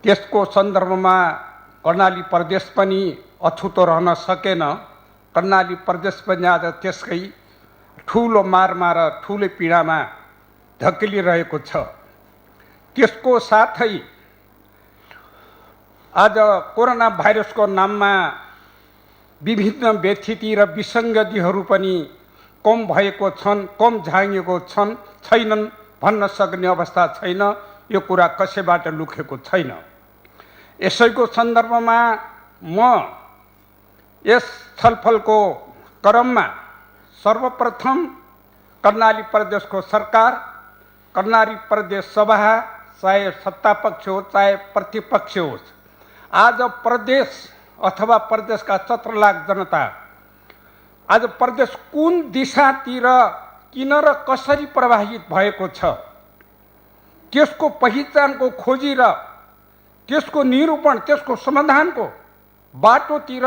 त्यसको सन्दर्भमा कर्णाली प्रदेश पनि अछुतो रहन सकेन। कर्णाली प्रदेश पनि आज त्यसकै ठुलो मारमा र ठुलो पीडामा धकेलिरहेको छ। त्यसको साथै आज कोरोना भाइरसको नाममा विभिन्न व्यथिति र विसङ्गतिहरू पनि कम भएको छन्, कम झाँगिएको छैनन् भन्न सक्ने अवस्था छैन। यो कुरा कसैबाट लुकेको छैन। यसैको सन्दर्भमा म यस छलफलको क्रममा सर्वप्रथम कर्णाली प्रदेशको सरकार, कर्णाली प्रदेश सभा, चाहे सत्तापक्ष हो चाहे प्रतिपक्ष होस्, आज प्रदेश अथवा प्रदेशका 17 लाख जनता आज प्रदेश कुन दिशातिर किन र कसरी प्रभावित भएको छ, त्यसको पहिचानको खोजी र त्यसको निरूपण, त्यसको समाधानको बाटोतिर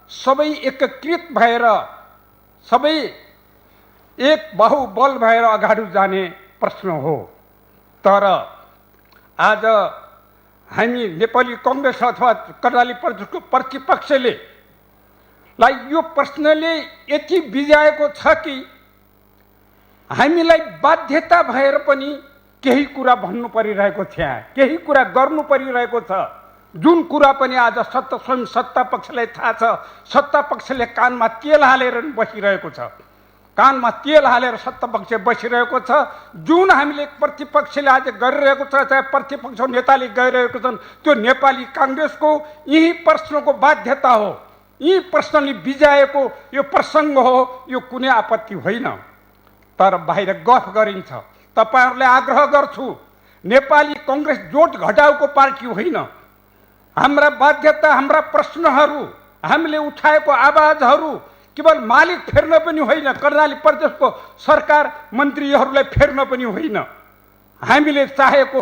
सबै एकीकृत भएर, सबै एक बाहुबल भएर अगाडि जाने प्रश्न हो। तर आज हामी नेपाली कांग्रेस अथवा कर्णाली प्रदेशको प्रतिपक्षले लाई यो प्रश्नले यति बिजाएको छ कि हामीलाई बाध्यता भएर पनि केही कुरा भन्नु परिरहेको छ, केही कुरा गर्नु परिरहेको छ। जुन कुरा पनि आज स्वयं सत्ता पक्षलाई थाहा छ, सत्ता पक्षले कानमा तेल हालेर बसिरहेको छ, कानमा तेल हालेर सत्ता पक्ष बसिरहेको छ। जुन हामीले प्रतिपक्षले आज गरिरहेको छ, चाहे प्रतिपक्ष नेताले गरिरहेको छन्, त्यो नेपाली कांग्रेसको यही प्रश्नको बाध्यता हो, यी प्रश्नले बिजाएको यो प्रसङ्ग हो। यो कुनै आपत्ति होइन। तर बाहिर गफ गरिन्छ। तपाईहरुलाई आग्रह गर्छु, नेपाली कांग्रेस जोट घटाउको पार्टी होइन। हाम्रा बाध्यता, हाम्रा प्रश्नहरू, हामीले उठाएको आवाजहरू केवल मालिक फेर्न पनि होइन, कर्णाली प्रदेशको सरकार मन्त्रीहरूलाई फेर्न पनि होइन। हामीले चाहेको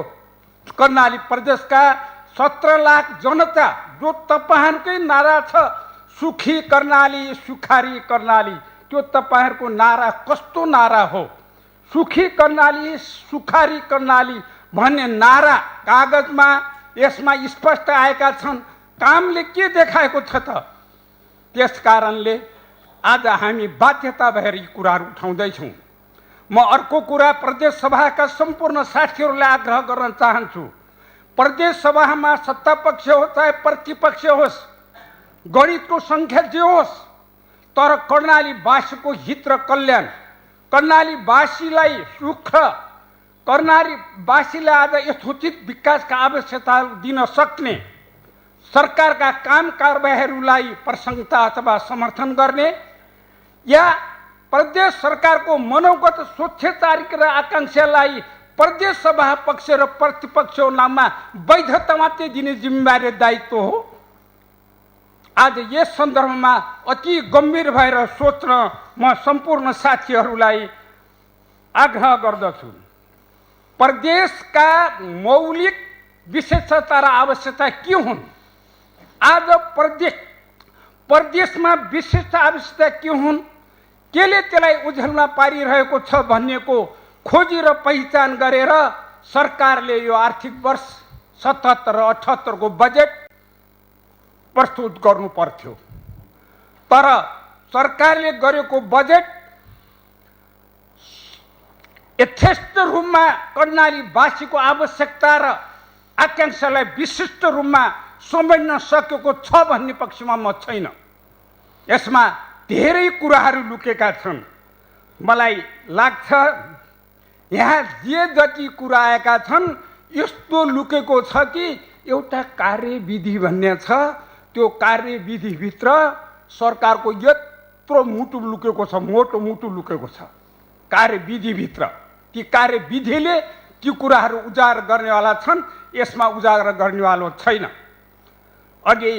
कर्णाली प्रदेशका 17 लाख जनता जो तपाईँहरूकै नारा छ सुखी कर्णाली सुखारी कर्णाली, त्यो तपाईँहरूको नारा कस्तो नारा हो? सुखी कर्णाली सुखारी कर्णाली भन्ने नारा कागजमा यसमा स्पष्ट आएका छन्, कामले के देखाएको छ त? त्यस कारणले आज हामी बाध्यता भएर यी कुराहरू उठाउँदैछौँ। म अर्को कुरा प्रदेश सभाका सम्पूर्ण साथीहरूलाई आग्रह गर्न चाहन्छु। प्रदेश सभामा सत्ता पक्ष हो चाहे प्रतिपक्ष होस्, गणितको सङ्ख्या जे होस्, तर कर्णालीवासीको हित र कल्याण, कर्णालीवासीलाई सुख, कर्णालीवासीलाई आज यथोचित विकासका आवश्यकताहरू दिन सक्ने, सरकारका काम कारबाहीहरूलाई प्रशंसा अथवा समर्थन गर्ने या प्रदेश सरकारको मनोगत स्वच्छतारिक र आकाङ्क्षालाई प्रदेश सभा पक्ष र प्रतिपक्षको नाममा वैधतामात्रै दिने जिम्मेवारी दायित्व हो। आज यस सन्दर्भमा अति गम्भीर भएर सोच्न म सम्पूर्ण साथीहरूलाई आग्रह गर्दछु। प्रदेशका मौलिक विशेषता र आवश्यकता के हुन्? आज प्रदेशमा विशिष्ट आवश्यकता के हुन्, केले त्यसलाई उझेलमा पारिरहेको छ भन्नेको खोजी र पहिचान गरेर सरकारले यो आर्थिक वर्ष 77 र 78 को बजेट प्रस्तुत गर्नु पर्थ्यो। तर सरकारले गरेको बजेट यथेष्ट रूपमा कर्णालीवासीको आवश्यकता र आकाङ्क्षालाई विशिष्ट रूपमा समेट्न सकेको छ भन्ने पक्षमा म छैन। यसमा धेरै कुराहरू लुकेका छन्। मलाई लाग्छ यहाँ जे जति कुरा आएका छन् यस्तो लुकेको छ कि एउटा कार्यविधि भन्ने छ, त्यो कार्यविधिभित्र सरकारको यत्रो मुटु लुकेको छ, मोटो मुटु लुकेको छ कार्यविधिभित्र। ती कार्यविधिले ती कुराहरू उजागर गर्नेवाला छन्, यसमा उजागर गर्नेवालो छैन। अघि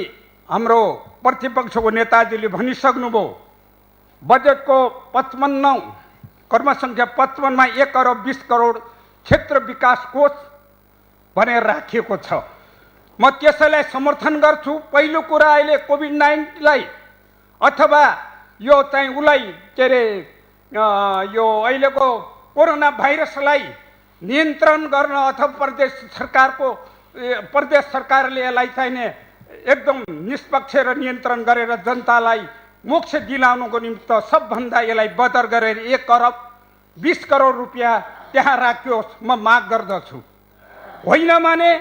हाम्रो प्रतिपक्षको नेताजीले भनिसक्नुभयो, बजेटको 55 कर्मसङ्ख्या 55 मा 1 अरब 20 करोड क्षेत्र विकास कोष भनेर राखिएको छ। म त्यसैलाई समर्थन गर्छु। पहिलो कुरा अहिले कोभिड-19 अथवा यो चाहिँ उसलाई के अरे यो अहिलेको कोरोना भाइरसलाई नियन्त्रण गर्न अथवा प्रदेश सरकारले यसलाई चाहिने एकदम निष्पक्ष र नियन्त्रण गरेर जनतालाई मोक्ष दिलाउनुको निमित्त सबभन्दा यसलाई बदर गरेर 1 अरब 20 करोड रुपियाँ त्यहाँ राखियोस् म माग गर्दछु। होइन भने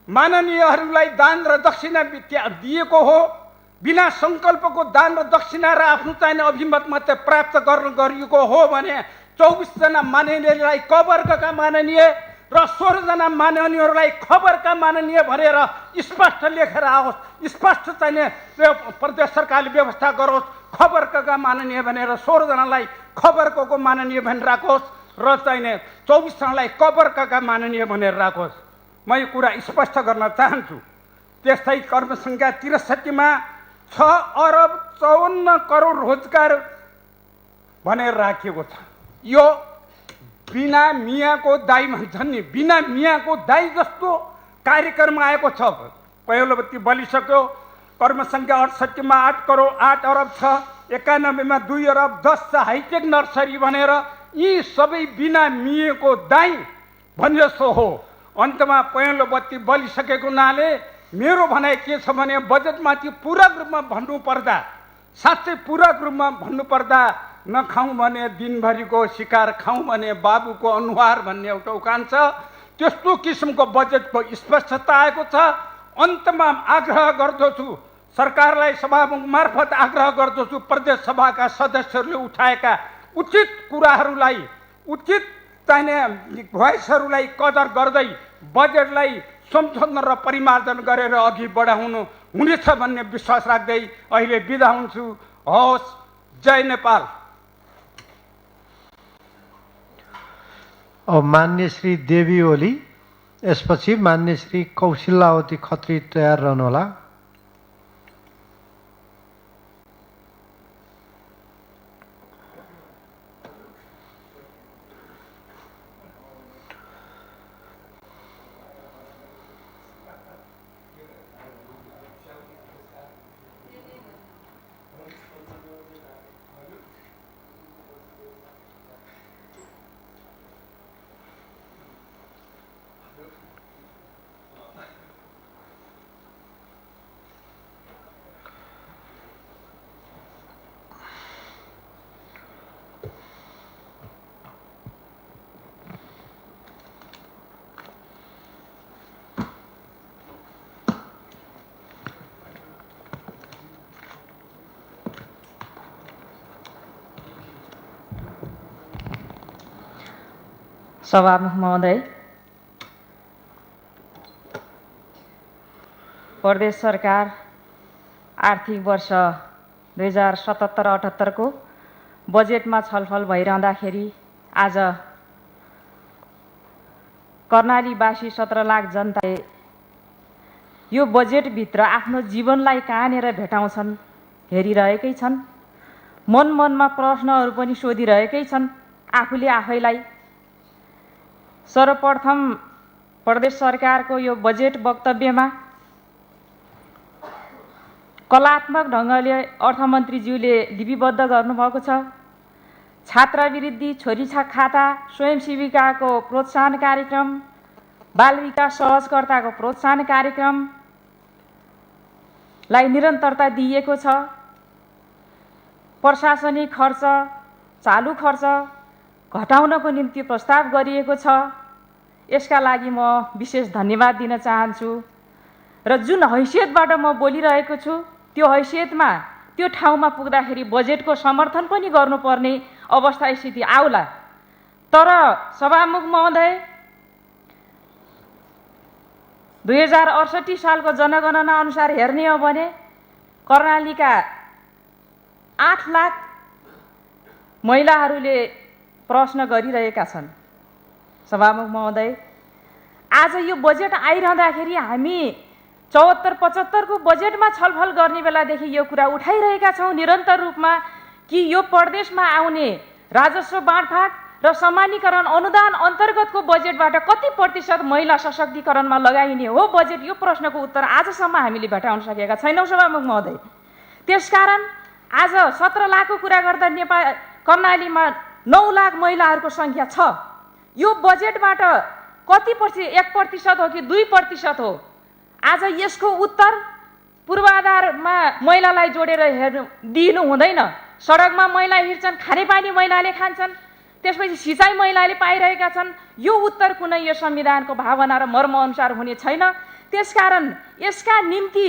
माननीयहरूलाई दान र दक्षिणा दिएको हो, बिना सङ्कल्पको दान र दक्षिणा र आफ्नो चाहिने अभिमत मात्रै प्राप्त गरिएको हो भने 24 जना माननीयलाई कवर्गका माननीय र 16 जना माननीयहरूलाई खबरका माननीय भनेर स्पष्ट लेखेर आओस्, स्पष्ट चाहिने प्रदेश सरकारले व्यवस्था गरोस्। खबरका माननीय भनेर 16 जनालाई खबरको माननीय भनेर राखोस् र चाहिने 24 जनालाई कवर्गका माननीय भनेर राखोस्। म यो कुरा स्पष्ट गर्न चाहन्छु। त्यस्तै कर्मसङ्ख्या 63 मा 6 अरब 54 करोड रोजगार भनेर राखिएको छ। यो बिना मियाँको दाई भन्छन् नि, बिना मियाँको दाई जस्तो कार्यक्रम आएको छ। पहिलो बत्ती बलिसक्यो। कर्मसङ्ख्या 68 मा 8 अरब छ, 91 मा 2 अरब 10 छ हाइटेक नर्सरी भनेर यी सबै बिना मिएको दाई भने जस्तो हो। अन्तमा पहिलो बत्ती बलिसकेको हुनाले मेरो भनाइ के छ भने बजेटमाथि पूरक रूपमा भन्नुपर्दा, साँच्चै पूरक रूपमा भन्नुपर्दा नखाउँ भने दिनभरिको शिकार खाउँ भने बाबुको अनुहार भन्ने एउटा उखान छ। त्यस्तो किसिमको बजेटको स्पष्टता आएको छ। अन्तमा आग्रह गर्दछु सरकारलाई, सभामुख मार्फत आग्रह गर्दछु प्रदेश सभाका सदस्यहरूले उठाएका उचित कुराहरूलाई, उचित चाहिने भोइसहरूलाई कदर गर्दै बजेटलाई संशोधन र परिमार्जन गरेर अघि बढाउनु हुनेछ भन्ने विश्वास राख्दै अहिले बिदा हुन्छु। हवस्, जय नेपाल। अब मान्य श्री देवी ओली, यसपछि मान्य श्री कौशिलावती खत्री तयार रहनुहोला। सभामुख महोदय, प्रदेश सरकार आर्थिक वर्ष 2077-78 को बजेटमा छलफल भइरहँदाखेरि आज कर्णालीवासी 17 लाख जनताले यो बजेटभित्र आफ्नो जीवनलाई कहाँनिर भेटाउँछन् हेरिरहेकै छन्। मनमा प्रश्नहरू पनि सोधिरहेकै छन् आफूले आफैलाई। सर्वप्रथम प्रदेश सरकारको यो बजेट वक्तव्यमा कलात्मक ढङ्गले अर्थमन्त्रीज्यूले लिपिबद्ध गर्नुभएको छ। छात्रवृत्ति, छोरी खाता, स्वयंसेविकाको प्रोत्साहन कार्यक्रम, बाल विकास सहजकर्ताको प्रोत्साहन कार्यक्रमलाई निरन्तरता दिइएको छ। प्रशासनिक खर्च, चालु खर्च घटाउनको निम्ति प्रस्ताव गरिएको छ। यसका लागि म विशेष धन्यवाद दिन चाहन्छु र जुन हैसियतबाट म बोलिरहेको छु त्यो हैसियतमा त्यो ठाउँमा पुग्दाखेरि बजेटको समर्थन पनि गर्नुपर्ने अवस्था स्थिति आउला। तर सभामुख महोदय, 2068 सालको जनगणना अनुसार हेर्ने हो भने कर्णालीका 8 लाख महिलाहरूले प्रश्न गरिरहेका छन्। सभामुख महोदय, आज यो बजेट आइरहँदाखेरि हामी 74-75 को बजेटमा छलफल गर्ने बेलादेखि यो कुरा उठाइरहेका छौँ निरन्तर रूपमा कि यो प्रदेशमा आउने राजस्व बाँडफाँड र समानीकरण अनुदान अन्तर्गतको बजेटबाट कति प्रतिशत महिला सशक्तिकरणमा लगाइने हो बजेट। यो प्रश्नको उत्तर आजसम्म हामीले भेटाउन सकेका छैनौँ सभामुख महोदय। त्यसकारण आज 17 लाखको कुरा गर्दा कर्णालीमा 9 लाख महिलाहरूको सङ्ख्या छ। यो बजेटबाट कति 1% हो कि 2% हो? आज यसको उत्तर पूर्वाधारमा महिलालाई जोडेर दिनु हुँदैन। सडकमा महिला हिँड्छन्, खानेपानी महिलाले खान्छन्, त्यसपछि सिँचाइ महिलाले पाइरहेका छन्। यो उत्तर कुनै यो संविधानको भावना र मर्म अनुसार हुने छैन। त्यसकारण यसका निम्ति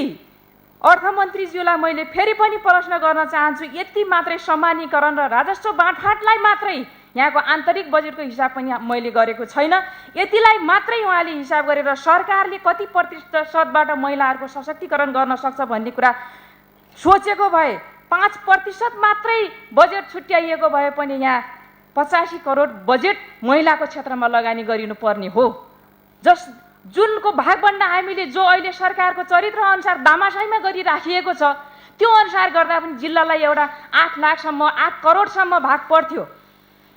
अर्थमन्त्रीज्यूलाई मैले फेरि पनि प्रश्न गर्न चाहन्छु। यति मात्रै समानीकरण र राजस्व बाँडफाँडलाई मात्रै यहाँको आन्तरिक बजेटको हिसाब पनि मैले गरेको छैन। यतिलाई मात्रै उहाँले हिसाब गरेर सरकारले कति प्रतिशतबाट महिलाहरूको सशक्तिकरण गर्न सक्छ भन्ने कुरा सोचेको भए 5% मात्रै बजेट छुट्याइएको भए पनि यहाँ 85 करोड बजेट महिलाको क्षेत्रमा लगानी गरिनुपर्ने हो। जुनको भागभण्ड हामीले जो अहिले सरकारको चरित्र अनुसार दामासाइमा गरिराखिएको छ त्यो अनुसार गर्दा पनि जिल्लालाई एउटा 8 लाखसम्म 8 करोडसम्म भाग पर्थ्यो।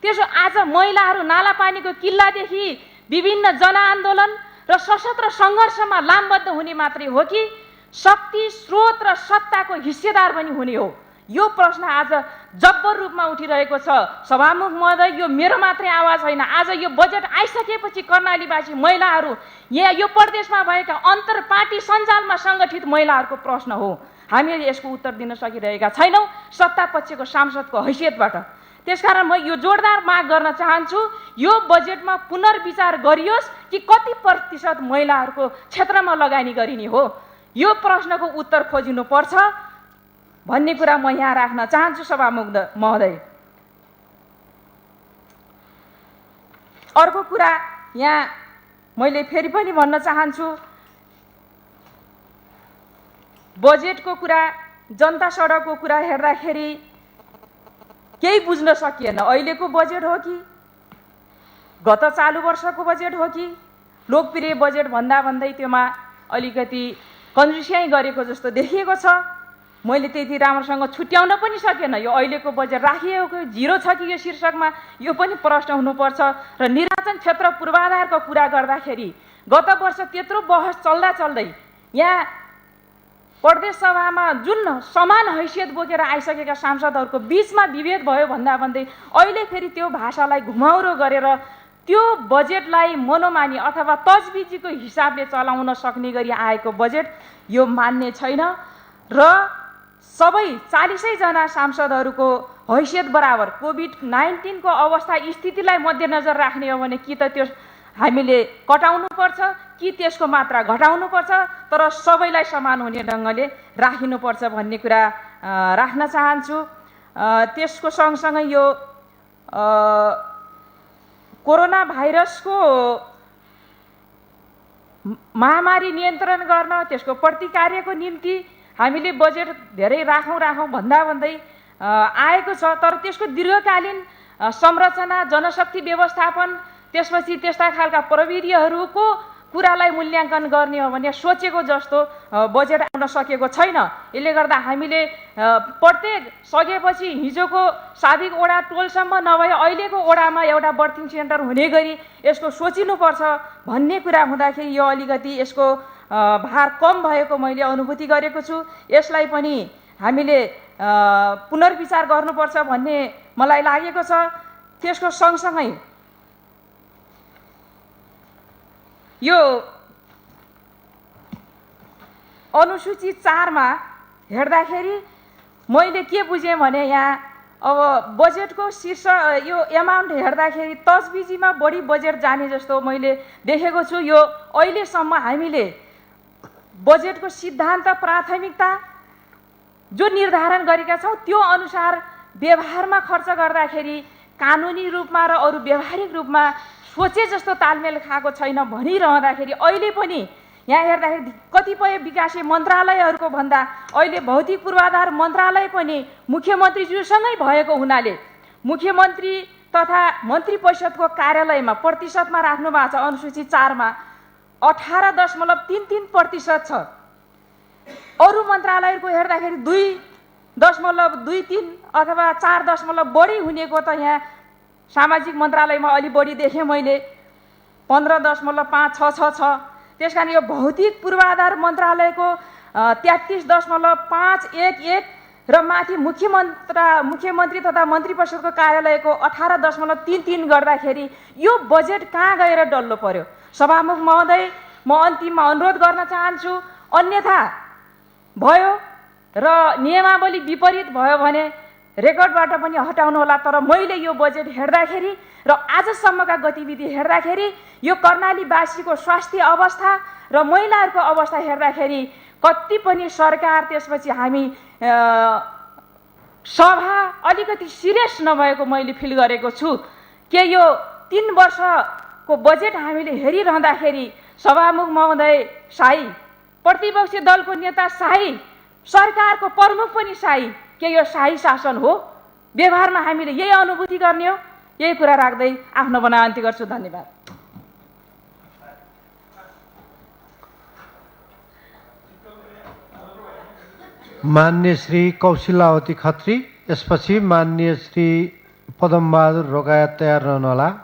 त्यसो आज महिलाहरू नालापानीको किल्लादेखि विभिन्न जनआन्दोलन र सशस्त्र सङ्घर्षमा लामबद्ध हुने मात्रै हो कि शक्ति, स्रोत र सत्ताको हिस्सेदार पनि हुने हो? यो प्रश्न आज जब्बर रूपमा उठिरहेको छ। सभामुख महोदय, यो मेरो मात्रै आवाज होइन। आज यो बजेट आइसकेपछि कर्णालीवासी महिलाहरू यो प्रदेशमा भएका अन्तर पार्टी सञ्जालमा सङ्गठित महिलाहरूको प्रश्न हो। हामीले यसको उत्तर दिन सकिरहेका छैनौँ सत्ता पक्षको सांसदको हैसियतबाट। त्यसकारण म यो जोरदार माग गर्न चाहन्छु, यो बजेटमा पुनर्विचार गरियोस् कि कति प्रतिशत महिलाहरूको क्षेत्रमा लगानी गरिने हो। यो प्रश्नको उत्तर खोजिनुपर्छ भन्ने कुरा म यहाँ राख्न चाहन्छु सभामुख महोदय। अर्को कुरा यहाँ मैले फेरि पनि भन्न चाहन्छु, बजेटको कुरा, जनता सडकको कुरा हेर्दाखेरि केही बुझ्न सकिएन। अहिलेको बजेट हो कि गत चालु वर्षको बजेट हो कि लोकप्रिय बजेट भन्दै त्योमा अलिकति कन्जुसियाइ गरेको जस्तो देखिएको छ। मैले त्यति राम्रोसँग छुट्याउन पनि सकेन। यो अहिलेको बजेट राखिएको 0 छ कि यो शीर्षकमा, यो पनि प्रश्न हुनुपर्छ। र निर्वाचन क्षेत्र पूर्वाधारको कुरा गर्दाखेरि गत वर्ष त्यत्रो बहस चल्दै यहाँ प्रदेश सभामा जुन समान हैसियत बोकेर आइसकेका सांसदहरूको बीचमा विभेद भयो भन्दै अहिले फेरि त्यो भाषालाई घुमाउरो गरेर त्यो बजेटलाई मनोमानी अथवा तजबिजीको हिसाबले चलाउन सक्ने गरी आएको बजेट यो मान्ने छैन। र सबै 40 जना सांसदहरूको हैसियत बराबर कोभिड-19 को अवस्था स्थितिलाई मध्यनजर राख्ने हो भने कि त त्यो हामीले कटाउनुपर्छ कि त्यसको मात्रा घटाउनुपर्छ, तर सबैलाई समान हुने ढङ्गले राखिनुपर्छ भन्ने कुरा राख्न चाहन्छु। त्यसको सँगसँगै यो कोरोना भाइरसको महामारी नियन्त्रण गर्न त्यसको प्रतिकार्यको निम्ति हामीले बजेट धेरै राखौँ भन्दै आएको छ। तर त्यसको दीर्घकालीन संरचना, जनशक्ति व्यवस्थापन, त्यसपछि त्यस्ता खालका प्रविधिहरूको कुरालाई मूल्याङ्कन गर्ने हो भने सोचेको जस्तो बजेट आउन सकेको छैन। यसले गर्दा हामीले प्रत्येक सकेपछि हिजोको साबिक ओडा टोलसम्म नभए अहिलेको ओडामा एउटा बर्थिङ सेन्टर हुने गरी यसको सोचिनुपर्छ भन्ने कुरा हुँदाखेरि यो अलिकति यसको भार कम भएको मैले अनुभूति गरेको छु। यसलाई पनि हामीले पुनर्विचार गर्नुपर्छ भन्ने मलाई लागेको छ। त्यसको सँगसँगै यो अनुसूची 4 मा हेर्दाखेरि मैले के बुझेँ भने यहाँ अब बजेटको शीर्ष यो एमाउन्ट हेर्दाखेरि तजबिजीमा बढी बजेट जाने जस्तो मैले देखेको छु। यो अहिलेसम्म हामीले बजेटको सिद्धान्त, प्राथमिकता जो निर्धारण गरेका छौँ त्यो अनुसार व्यवहारमा खर्च गर्दाखेरि कानुनी रूपमा र अरू व्यवहारिक रूपमा सोचे जस्तो तालमेल खाएको छैन भनिरहँदाखेरि अहिले पनि यहाँ हेर्दाखेरि कतिपय विकासे मन्त्रालयहरूको भन्दा अहिले भौतिक पूर्वाधार मन्त्रालय पनि मुख्यमन्त्रीज्यूसँगै भएको हुनाले मुख्यमन्त्री तथा मन्त्री परिषदको कार्यालयमा प्रतिशतमा राख्नु भएको छ। अनुसूची 4 मा 18.33% छ। अरू मन्त्रालयहरूको हेर्दाखेरि 2.23 अथवा 4 बढी हुनेको त यहाँ सामाजिक मन्त्रालयमा अलि बढी देखेँ मैले, 15.566 छ। त्यस कारण यो भौतिक पूर्वाधार मन्त्रालयको 33.511 र माथि मुख्यमन्त्री तथा मन्त्री परिषदको कार्यालयको 18.33 गर्दाखेरि यो बजेट कहाँ गएर डल्लो पर्यो? सभामुख महोदय, म अन्तिममा अनुरोध गर्न चाहन्छु, अन्यथा भयो र नियमावली विपरीत भयो भने रेकर्डबाट पनि हटाउनु होला। तर मैले यो बजेट हेर्दाखेरि र आजसम्मका गतिविधि हेर्दाखेरि यो कर्णालीवासीको स्वास्थ्य अवस्था र महिलाहरूको अवस्था हेर्दाखेरि कति पनि सरकार, त्यसपछि हामी सभा अलिकति सिरियस नभएको मैले फिल गरेको छु। के यो 3 वर्षको बजेट हामीले हेरिरहँदाखेरि सभामुख महोदय शाही, प्रतिपक्षी दलको नेता शाही, सरकारको प्रमुख पनि शाही, के यो शाही शासन हो? व्यवहारमा हामीले यही अनुभूति गर्ने हो। यही कुरा राख्दै आफ्नो भनाइ अन्त्य गर्छु। धन्यवाद। मान्य श्री कौशिलावती खत्री, त्यसपछि मान्य श्री पदमबहादुर रोकाया तयार रहनुहोला।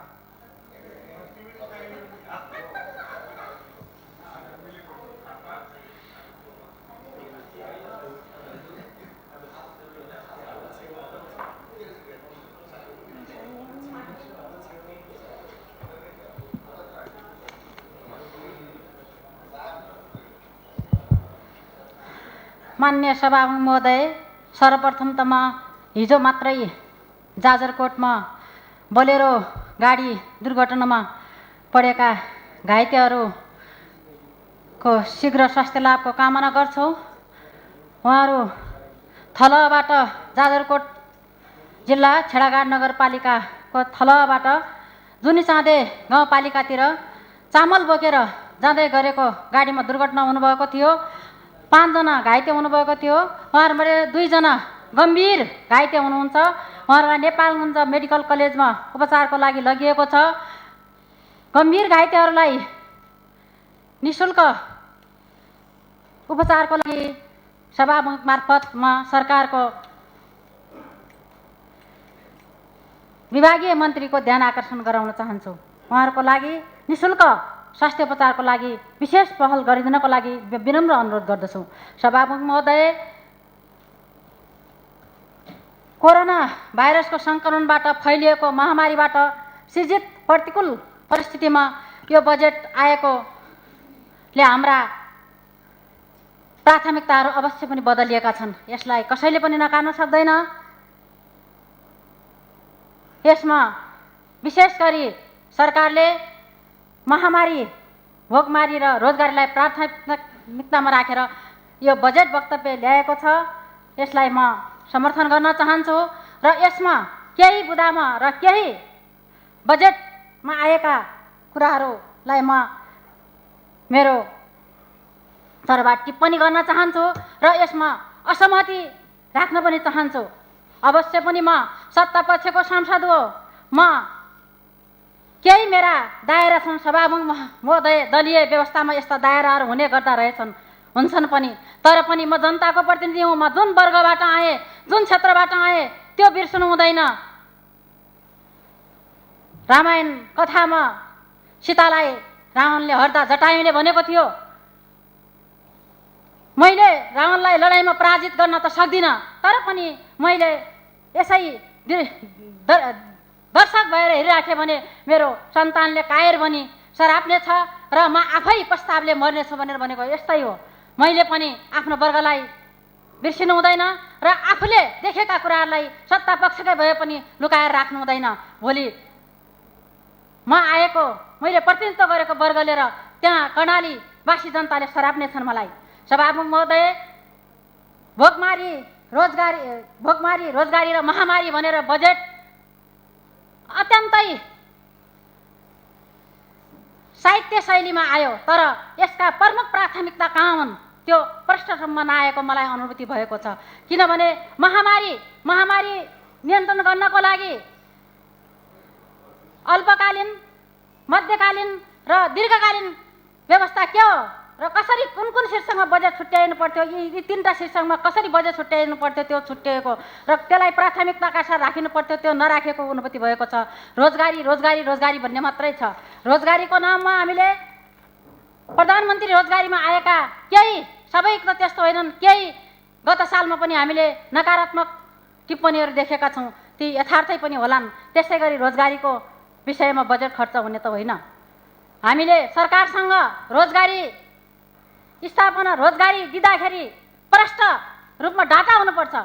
मान्य सभामुख महोदय, सर्वप्रथम त म हिजो मात्रै जाजरकोटमा बोलेरो गाडी दुर्घटनामा परेका घाइतेहरूको शीघ्र स्वास्थ्य लाभको कामना गर्छु। उहाँहरू थलबाट जाजरकोट जिल्ला छेडाघाट नगरपालिकाको थलबाट जुनीचाँदे गाउँपालिकातिर चामल बोकेर जाँदै गरेको गाडीमा दुर्घटना हुनुभएको थियो। 5 जना घाइते हुनुभएको थियो। उहाँहरूमध्ये 2 जना गम्भीर घाइते हुनुहुन्छ। उहाँहरूलाई नेपालगञ्ज मेडिकल कलेजमा उपचारको लागि लगिएको छ। गम्भीर घाइतेहरूलाई निःशुल्क उपचारको लागि सभामुख मार्फत म सरकारको विभागीय मन्त्रीको ध्यान आकर्षण गराउन चाहन्छु। उहाँहरूको लागि निःशुल्क स्वास्थ्य उपचारको लागि विशेष पहल गरिदिनको लागि विनम्र अनुरोध गर्दछु। सभामुख महोदय, कोरोना भाइरसको सङ्क्रमणबाट फैलिएको महामारीबाट सृजित प्रतिकूल परिस्थितिमा यो बजेट आएकोले हाम्रा प्राथमिकताहरू अवश्य पनि बदलिएका छन्। यसलाई कसैले पनि नकार्न सक्दैन। यसमा विशेष गरी सरकारले महामारी, भोकमारी र रोजगारीलाई प्राथमिकतामा राखेर यो बजेट वक्तव्य ल्याएको छ। यसलाई म समर्थन गर्न चाहन्छु र यसमा केही बुदामा र केही बजेट बजेटमा आएका कुराहरूलाई म मेरो तर्फबाट टिप्पणी गर्न चाहन्छु र यसमा असहमति राख्न पनि चाहन्छु। अवश्य पनि म सत्तापक्षको सांसद हो, म केही मेरा दायरा छन्। सभामुख महोदय दलीय व्यवस्थामा यस्ता दायराहरू हुने गर्दा हुन्छन् पनि, तर पनि म जनताको प्रतिनिधि हुँ। म जुन वर्गबाट आएँ, जुन क्षेत्रबाट आएँ त्यो बिर्सनु हुँदैन। रामायण कथामा सीतालाई रावणले हर्दा जटायुले भनेको थियो, मैले रावणलाई लडाइँमा पराजित गर्न त सक्दिनँ, तर पनि मैले यसै दर्शक भएर हेरिराखेँ भने मेरो सन्तानले कायर बनी सराप्ने छ र म आफै प्रस्तावले मर्नेछु भनेर भनेको यस्तै हो। मैले पनि आफ्नो वर्गलाई बिर्सिनु हुँदैन र आफूले देखेका कुराहरूलाई सत्तापक्षकै भए पनि लुकाएर राख्नु हुँदैन। भोलि म आएको, मैले प्रतिनिधित्व गरेको वर्गले र त्यहाँ कर्णालीवासी जनताले सराप्ने छन् मलाई। सभामुख महोदय, भोकमारी रोजगारी र महामारी भनेर बजेट अत्यन्तै साहित्य शैलीमा आयो, तर यसका प्रमुख प्राथमिकता कहाँ हुन् त्यो प्रश्नसम्म नआएको मलाई अनुभूति भएको छ। किनभने महामारी नियन्त्रण गर्नको लागि अल्पकालीन, मध्यकालीन र दीर्घकालीन व्यवस्था के हो र कसरी कुन कुन शीर्षकमा बजेट छुट्याइनु पर्थ्यो, यी तीनटा शीर्षकमा कसरी बजेट छुट्याइनु पर्थ्यो त्यो छुट्याएको र त्यसलाई प्राथमिकताका साथ राखिनु पर्थ्यो त्यो नराखेको अनुभूति भएको छ। रोजगारी भन्ने मात्रै छ। रोजगारीको नाममा हामीले प्रधानमन्त्री रोजगारीमा आएका केही, सबै त त्यस्तो होइनन्, केही गत सालमा पनि हामीले नकारात्मक टिप्पणीहरू देखेका छौँ, ती यथार्थै पनि होलान्। त्यसै गरी रोजगारीको विषयमा बजेट खर्च हुने त होइन। हामीले सरकारसँग रोजगारी दिँदाखेरि प्रष्ट रूपमा डाटा हुनुपर्छ।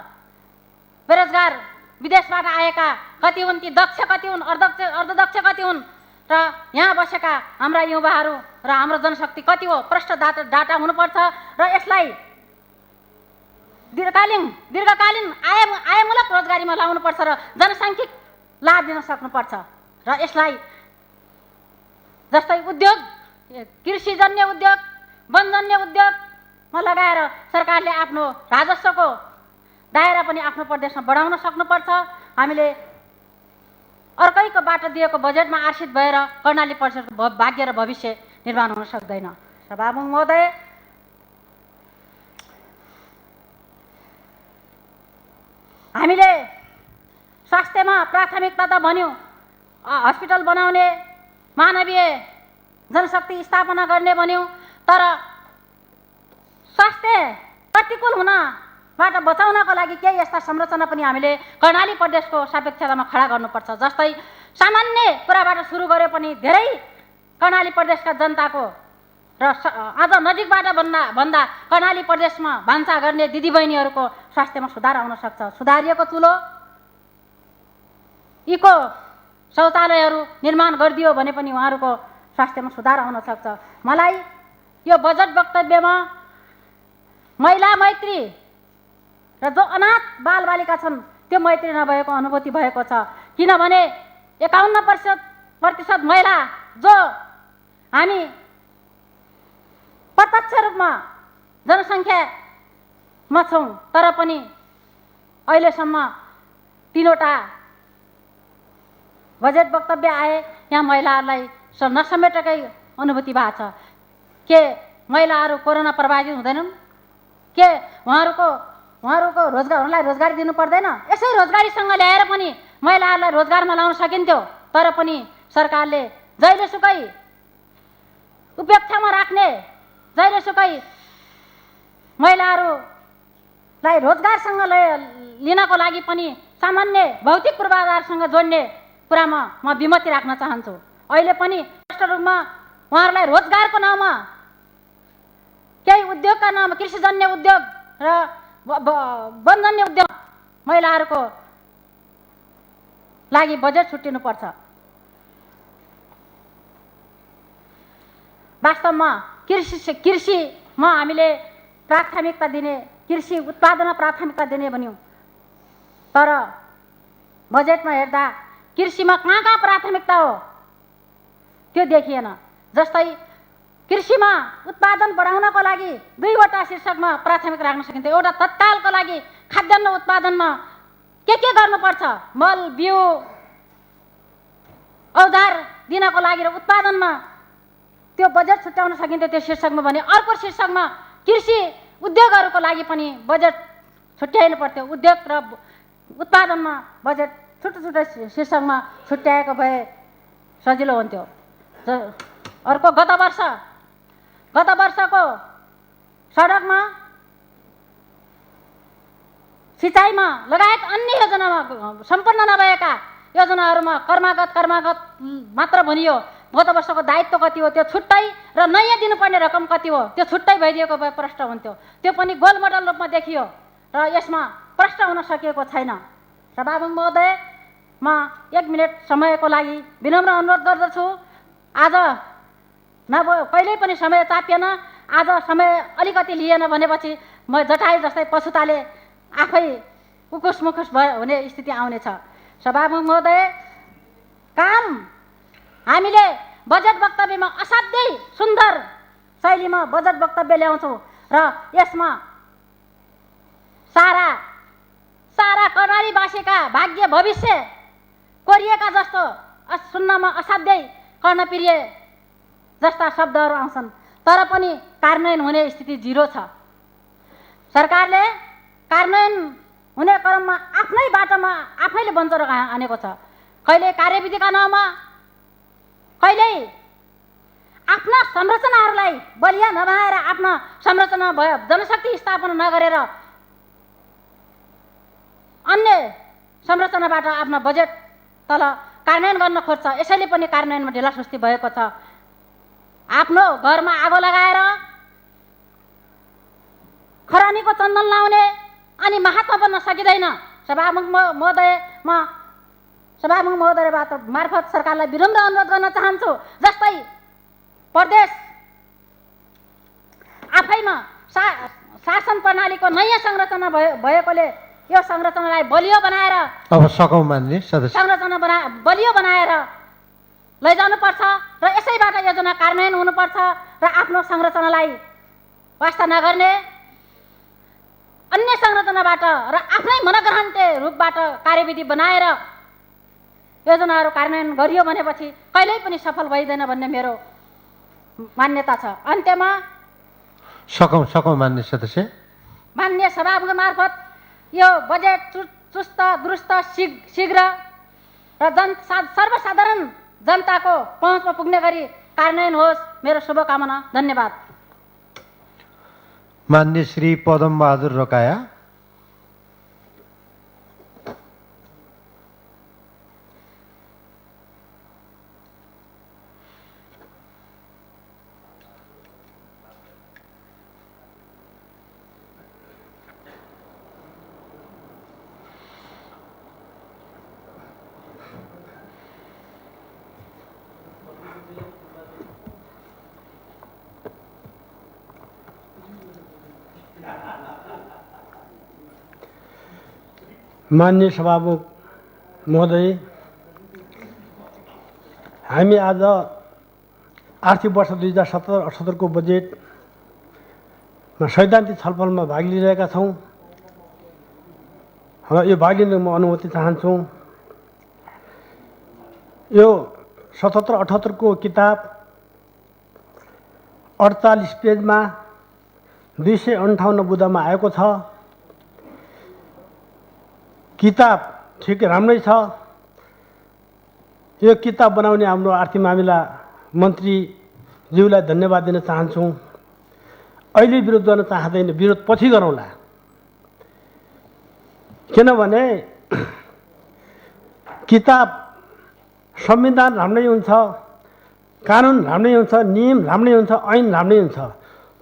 बेरोजगार विदेशबाट आएका कति हुन्, ती दक्ष कति हुन्, अर्धदक्ष कति हुन् र यहाँ बसेका हाम्रा युवाहरू र हाम्रो जनशक्ति कति हो, प्रष्ट डाटा हुनुपर्छ र यसलाई दीर्घकालीन आयमूलक रोजगारीमा लाउनुपर्छ र जनसाङ्ख्यिक लाभ दिन सक्नुपर्छ र यसलाई जस्तै उद्योग, कृषिजन्य उद्योग, वनजन्य उद्योगमा लगाएर सरकारले आफ्नो राजस्वको दायरा पनि आफ्नो प्रदेशमा बढाउन सक्नुपर्छ। हामीले अर्कैकोबाट दिएको बजेटमा आश्रित भएर कर्णाली प्रदेशको भाग्य र भविष्य निर्माण हुन सक्दैन। सभामुख महोदय, हामीले स्वास्थ्यमा प्राथमिकता त भन्यौँ, हस्पिटल बनाउने, मानवीय जनशक्ति स्थापना गर्ने भन्यौँ, तर स्वास्थ्य प्रतिकूल हुनबाट बचाउनको लागि केही यस्ता संरचना पनि हामीले कर्णाली प्रदेशको सापेक्षतामा खडा गर्नुपर्छ। जस्तै सामान्य कुराबाट सुरु गरे पनि धेरै कर्णाली प्रदेशका जनताको र अझ नजिकबाट भन्दा कर्णाली प्रदेशमा भान्सा गर्ने दिदीबहिनीहरूको स्वास्थ्यमा सुधार आउन सक्छ। सुधारिएको चुलो, इको शौचालयहरू निर्माण गरिदियो भने पनि उहाँहरूको स्वास्थ्यमा सुधार आउन सक्छ। मलाई यो बजेट वक्तव्यमा महिला मैत्री र जो अनाथ बालबालिका छन् त्यो मैत्री नभएको अनुभूति भएको छ। किनभने 51% महिला जो हामी प्रत्यक्ष रूपमा जनसङ्ख्यामा छौँ, तर पनि अहिलेसम्म 3वटा बजेट वक्तव्य आए, यहाँ महिलाहरूलाई नसमेटेकै अनुभूति भएको छ। के महिलाहरू कोरोना प्रभावित हुँदैनन्? के उहाँहरूको रोजगारी दिनु पर्दैन? यसै रोजगारीसँग ल्याएर पनि महिलाहरूलाई रोजगारमा लाउन सकिन्थ्यो, तर पनि सरकारले जहिलेसुकै उपेक्षामा राख्ने, जहिलेसुकै महिलाहरूलाई रोजगारसँग लिनको लागि पनि सामान्य भौतिक पूर्वाधारसँग जोड्ने कुरामा म विमति राख्न चाहन्छु। अहिले पनि स्पष्ट रूपमा उहाँहरूलाई रोजगारको नाममा केही उद्योगका नाममा कृषिजन्य उद्योग र वनजन्य उद्योग महिलाहरूको लागि बजेट छुट्टिनुपर्छ। वास्तवमा कृषिमा हामीले प्राथमिकता दिने, कृषि उत्पादनमा प्राथमिकता दिने भन्यौँ, तर बजेटमा हेर्दा कृषिमा कहाँ प्राथमिकता हो? त्यो देखिएन। जस्तै कृषिमा उत्पादन बढाउनको लागि 2वटा शीर्षकमा प्राथमिक राख्न सकिन्थ्यो। एउटा तत्कालको लागि खाद्यान्न उत्पादनमा के गर्नुपर्छ, मल बिउ औजार दिनको लागि र उत्पादनमा त्यो बजेट छुट्याउन सकिन्थ्यो त्यो शीर्षकमा। भने अर्को शीर्षकमा कृषि उद्योगहरूको लागि पनि बजेट छुट्याइनु पर्थ्यो। उद्योग र उत्पादनमा बजेट छुट्टै शीर्षकमा छुट्याएको भए सजिलो हुन्थ्यो। अर्को गत वर्षको सडकमा, सिँचाइमा लगायत अन्य योजनामा सम्पन्न नभएका योजनाहरूमा कर्मागत मात्र भनियो। गत वर्षको दायित्व कति हो त्यो छुट्टै र नयाँ दिनुपर्ने रकम कति हो त्यो छुट्टै भइदिएको भए प्रष्ट हुन्थ्यो। त्यो पनि गोलमोडल रूपमा देखियो र यसमा प्रष्ट हुन सकिएको छैन। सभामुख महोदय, म 1 मिनट समयको लागि विनम्र अनुरोध गर्दछु। आज कहिल्यै पनि समय चापिएन। आज समय अलिकति लिएन भनेपछि म जटाए जस्तै पछुताले आफै उकुस हुने स्थिति आउनेछ। सभामुख महोदय, हामीले बजेट वक्तव्यमा असाध्यै सुन्दर शैलीमा बजेट वक्तव्य ल्याउँछौँ र यसमा सारा कर्णालीवासीका भाग्य भविष्य कोरिएका जस्तो सुन्नमा असाध्यै कर्णप्रिय जस्ता शब्दहरू आउँछन्, तर पनि कार्यान्वयन हुने स्थिति 0 छ। सरकारले कार्यान्वयन हुने क्रममा आफ्नै बाटोमा आफैले बन्चरो हानेको छ। कहिले कार्यविधिका नाउँमा, कहिल्यै आफ्ना संरचनाहरूलाई बलिया नबनाएर, आफ्ना संरचना भयो जनशक्ति स्थापना नगरेर अन्य संरचनाबाट आफ्ना बजेट तल कार्यान्वयन गर्न खोज्छ। यसैले पनि कार्यान्वयनमा ढिलासुस्ती भएको छ। आफ्नो घरमा आगो लगाएर खरानीको चन्दन लाउने अनि महात्मा बन्न सकिँदैन। सभामुख महोदय मार्फत सरकारलाई विनम्र अनुरोध गर्न चाहन्छु। जस्तै प्रदेश आफैमा शासन प्रणालीको नयाँ संरचना भएकोले यो संरचनालाई बलियो बनाएर, अब सकौँ मान्य सदस्य, बलियो बनाएर लैजानुपर्छ र यसैबाट योजना कार्यान्वयन हुनुपर्छ र आफ्नो संरचनालाई वास्ता नगर्ने, अन्य संरचनाबाट र आफ्नै मनग्रहन्ते रूपबाट कार्यविधि बनाएर योजनाहरू कार्यान्वयन गरियो भनेपछि कहिल्यै पनि सफल भइँदैन भन्ने मेरो मान्यता छ। अन्त्यमा सकौँ मान्य सदस्य, मान्य सभामुख मार्फत यो बजेट चुस्त दुरुस्त शीघ्र र सर्वसाधारण जनताको पहुँचमा पुग्ने गरी कार्यान्वयन होस्, मेरो शुभकामना। धन्यवाद। मान्य श्री पदम बहादुर रोकाया। मान्य सभामुख महोदय, हामी आज आर्थिक वर्ष 2017-78 को बजेटमा सैद्धान्तिक छलफलमा भाग लिइरहेका छौँ र यो भाग लिन म अनुमति चाहन्छु। यो 77-78 को किताब 48 पेजमा 258 बुँदामा आएको छ। किताब ठिक राम्रै छ। यो किताब बनाउने हाम्रो आर्थिक मामिला मन्त्रीज्यूलाई धन्यवाद दिन चाहन्छु। अहिले विरोध गर्न चाहँदैन, विरोध पछि गरौँला। किनभने किताब संविधान राम्रै हुन्छ, कानुन राम्रै हुन्छ, नियम राम्रै हुन्छ, ऐन राम्रै हुन्छ,